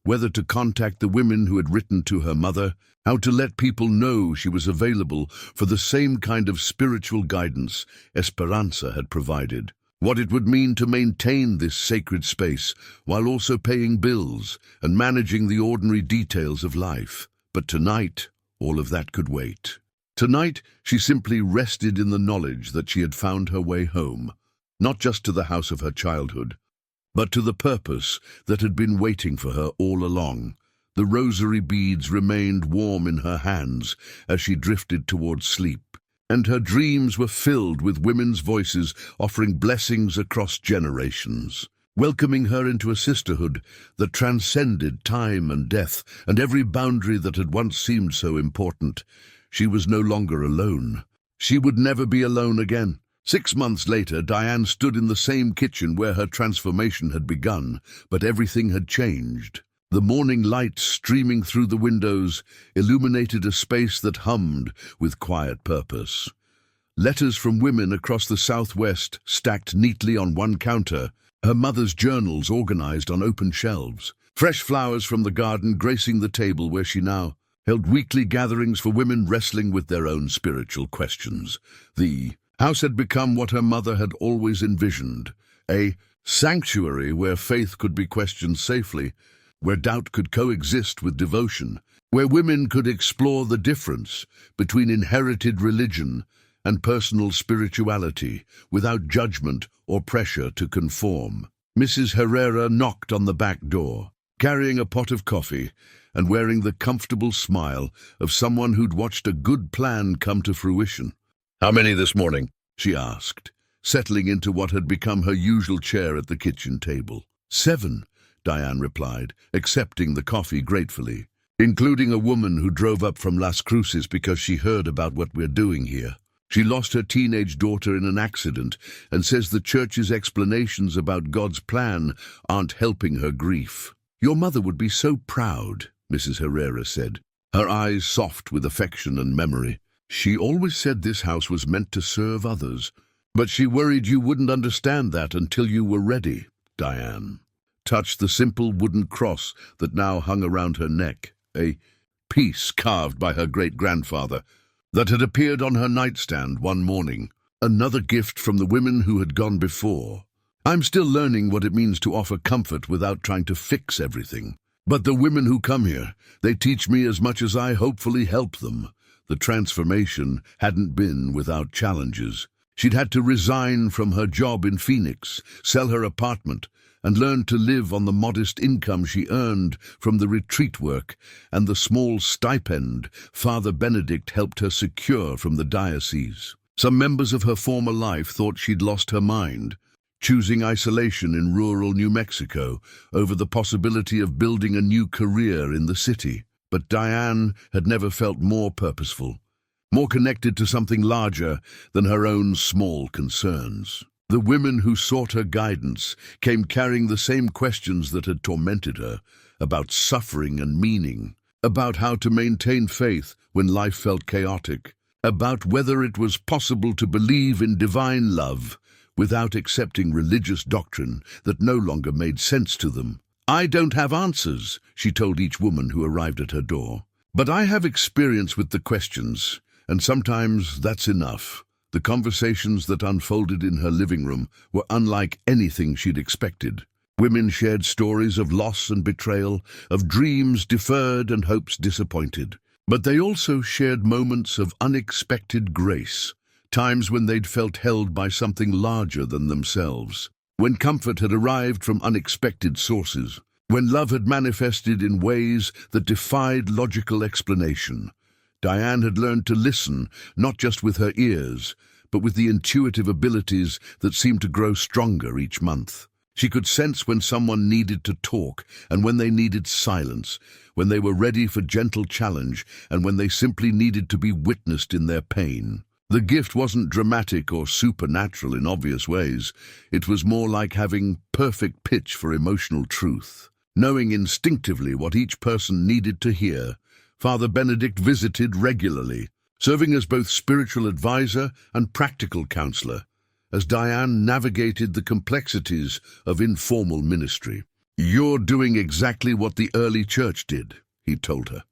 whether to contact the women who had written to her mother, how to let people know she was available for the same kind of spiritual guidance Esperanza had provided, what it would mean to maintain this sacred space while also paying bills and managing the ordinary details of life. But tonight, all of that could wait. Tonight, she simply rested in the knowledge that she had found her way home, not just to the house of her childhood, but to the purpose that had been waiting for her all along. The rosary beads remained warm in her hands as she drifted towards sleep, and her dreams were filled with women's voices offering blessings across generations, welcoming her into a sisterhood that transcended time and death and every boundary that had once seemed so important. She was no longer alone. She would never be alone again. 6 months later, Diane stood in the same kitchen where her transformation had begun, but everything had changed. The morning light streaming through the windows illuminated a space that hummed with quiet purpose. Letters from women across the Southwest stacked neatly on one counter, her mother's journals organized on open shelves, fresh flowers from the garden gracing the table where she now held weekly gatherings for women wrestling with their own spiritual questions. The house had become what her mother had always envisioned, a sanctuary where faith could be questioned safely, where doubt could coexist with devotion, where women could explore the difference between inherited religion and personal spirituality without judgment or pressure to conform. Mrs. Herrera knocked on the back door, carrying a pot of coffee and wearing the comfortable smile of someone who'd watched a good plan come to fruition. "How many this morning?" she asked, settling into what had become her usual chair at the kitchen table. "7, Diane replied, accepting the coffee gratefully, "including a woman who drove up from Las Cruces because she heard about what we're doing here. She lost her teenage daughter in an accident and says the church's explanations about God's plan aren't helping her grief." "Your mother would be so proud," Mrs. Herrera said, her eyes soft with affection and memory. "She always said this house was meant to serve others, but she worried you wouldn't understand that until you were ready." Diane touched the simple wooden cross that now hung around her neck, a piece carved by her great-grandfather that had appeared on her nightstand one morning, another gift from the women who had gone before. "I'm still learning what it means to offer comfort without trying to fix everything. But the women who come here, they teach me as much as I hopefully help them." The transformation hadn't been without challenges. She'd had to resign from her job in Phoenix, sell her apartment, and learn to live on the modest income she earned from the retreat work and the small stipend Father Benedict helped her secure from the diocese. Some members of her former life thought she'd lost her mind, choosing isolation in rural New Mexico over the possibility of building a new career in the city. But Diane had never felt more purposeful, more connected to something larger than her own small concerns. The women who sought her guidance came carrying the same questions that had tormented her, about suffering and meaning, about how to maintain faith when life felt chaotic, about whether it was possible to believe in divine love without accepting religious doctrine that no longer made sense to them. "I don't have answers," she told each woman who arrived at her door. "But I have experience with the questions, and sometimes that's enough." The conversations that unfolded in her living room were unlike anything she'd expected. Women shared stories of loss and betrayal, of dreams deferred and hopes disappointed. But they also shared moments of unexpected grace, times when they'd felt held by something larger than themselves, when comfort had arrived from unexpected sources, when love had manifested in ways that defied logical explanation. Diane had learned to listen, not just with her ears, but with the intuitive abilities that seemed to grow stronger each month. She could sense when someone needed to talk and when they needed silence, when they were ready for gentle challenge and when they simply needed to be witnessed in their pain. The gift wasn't dramatic or supernatural in obvious ways. It was more like having perfect pitch for emotional truth. Knowing instinctively what each person needed to hear, Father Benedict visited regularly, serving as both spiritual advisor and practical counselor, as Diane navigated the complexities of informal ministry. "You're doing exactly what the early church did," he told her,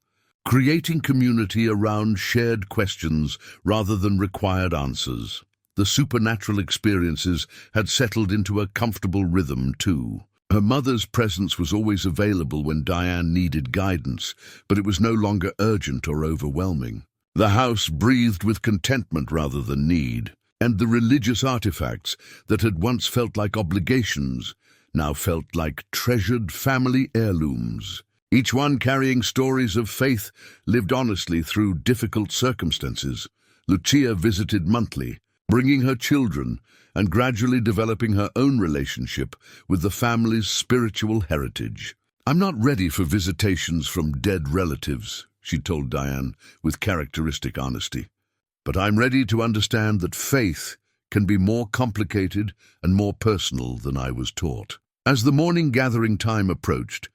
creating community around shared questions rather than required answers. The supernatural experiences had settled into a comfortable rhythm, too. Her mother's presence was always available when Diane needed guidance, but it was no longer urgent or overwhelming. The house breathed with contentment rather than need, and the religious artifacts that had once felt like obligations now felt like treasured family heirlooms. Each one carrying stories of faith lived honestly through difficult circumstances. Lucia visited monthly, bringing her children and gradually developing her own relationship with the family's spiritual heritage. "I'm not ready for visitations from dead relatives," she told Diane with characteristic honesty. "But I'm ready to understand that faith can be more complicated and more personal than I was taught." As the morning gathering time approached,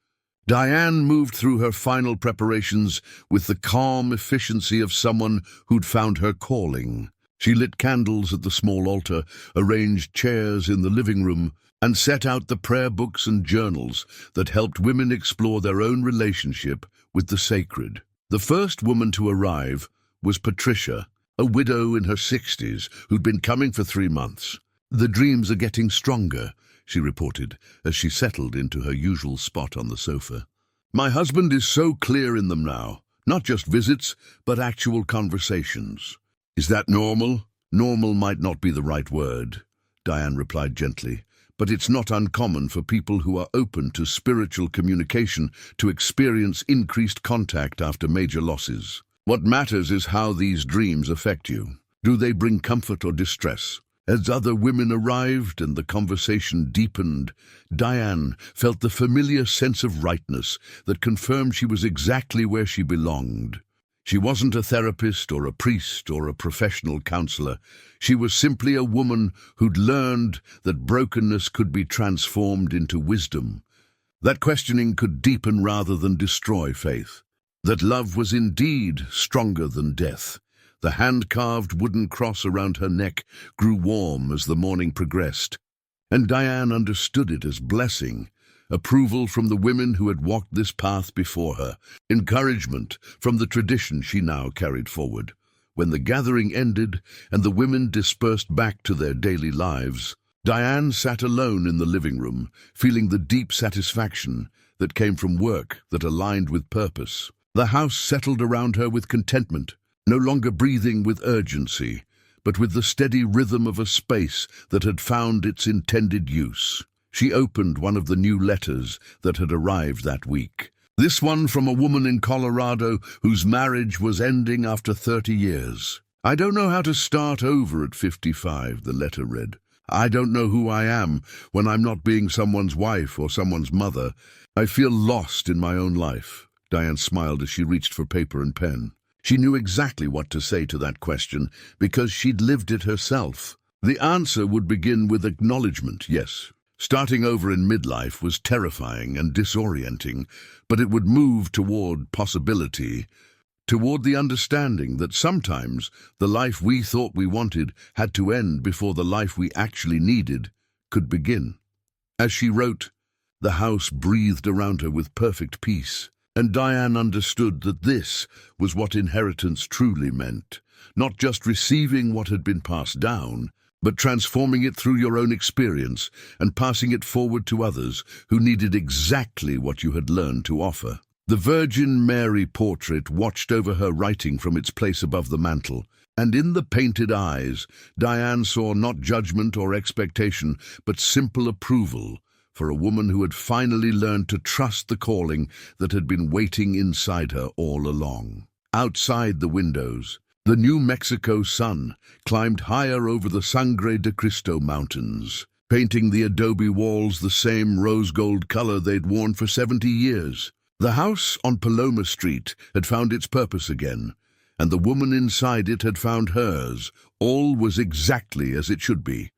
Diane moved through her final preparations with the calm efficiency of someone who'd found her calling. She lit candles at the small altar, arranged chairs in the living room, and set out the prayer books and journals that helped women explore their own relationship with the sacred. The first woman to arrive was Patricia, a widow in her 60s who'd been coming for 3 months. "The dreams are getting stronger," she reported as she settled into her usual spot on the sofa. "My husband is so clear in them now, not just visits, but actual conversations." "Is that normal?" "Normal might not be the right word," Diane replied gently, "but it's not uncommon for people who are open to spiritual communication to experience increased contact after major losses. What matters is how these dreams affect you. Do they bring comfort or distress?" As other women arrived and the conversation deepened, Diane felt the familiar sense of rightness that confirmed she was exactly where she belonged. She wasn't a therapist or a priest or a professional counselor. She was simply a woman who'd learned that brokenness could be transformed into wisdom, that questioning could deepen rather than destroy faith, that love was indeed stronger than death. The hand-carved wooden cross around her neck grew warm as the morning progressed, and Diane understood it as blessing, approval from the women who had walked this path before her, encouragement from the tradition she now carried forward. When the gathering ended and the women dispersed back to their daily lives, Diane sat alone in the living room, feeling the deep satisfaction that came from work that aligned with purpose. The house settled around her with contentment, no longer breathing with urgency, but with the steady rhythm of a space that had found its intended use. She opened one of the new letters that had arrived that week. This one from a woman in Colorado whose marriage was ending after 30 years. "I don't know how to start over at 55, the letter read. "I don't know who I am when I'm not being someone's wife or someone's mother. I feel lost in my own life." Diane smiled as she reached for paper and pen. She knew exactly what to say to that question because she'd lived it herself. The answer would begin with acknowledgement, yes. Starting over in midlife was terrifying and disorienting, but it would move toward possibility, toward the understanding that sometimes the life we thought we wanted had to end before the life we actually needed could begin. As she wrote, the house breathed around her with perfect peace, and Diane understood that this was what inheritance truly meant, not just receiving what had been passed down, but transforming it through your own experience and passing it forward to others who needed exactly what you had learned to offer. The Virgin Mary portrait watched over her writing from its place above the mantel, and in the painted eyes, Diane saw not judgment or expectation, but simple approval for a woman who had finally learned to trust the calling that had been waiting inside her all along. Outside the windows, the New Mexico sun climbed higher over the Sangre de Cristo mountains, painting the adobe walls the same rose-gold color they'd worn for 70 years. The house on Paloma Street had found its purpose again, and the woman inside it had found hers. All was exactly as it should be.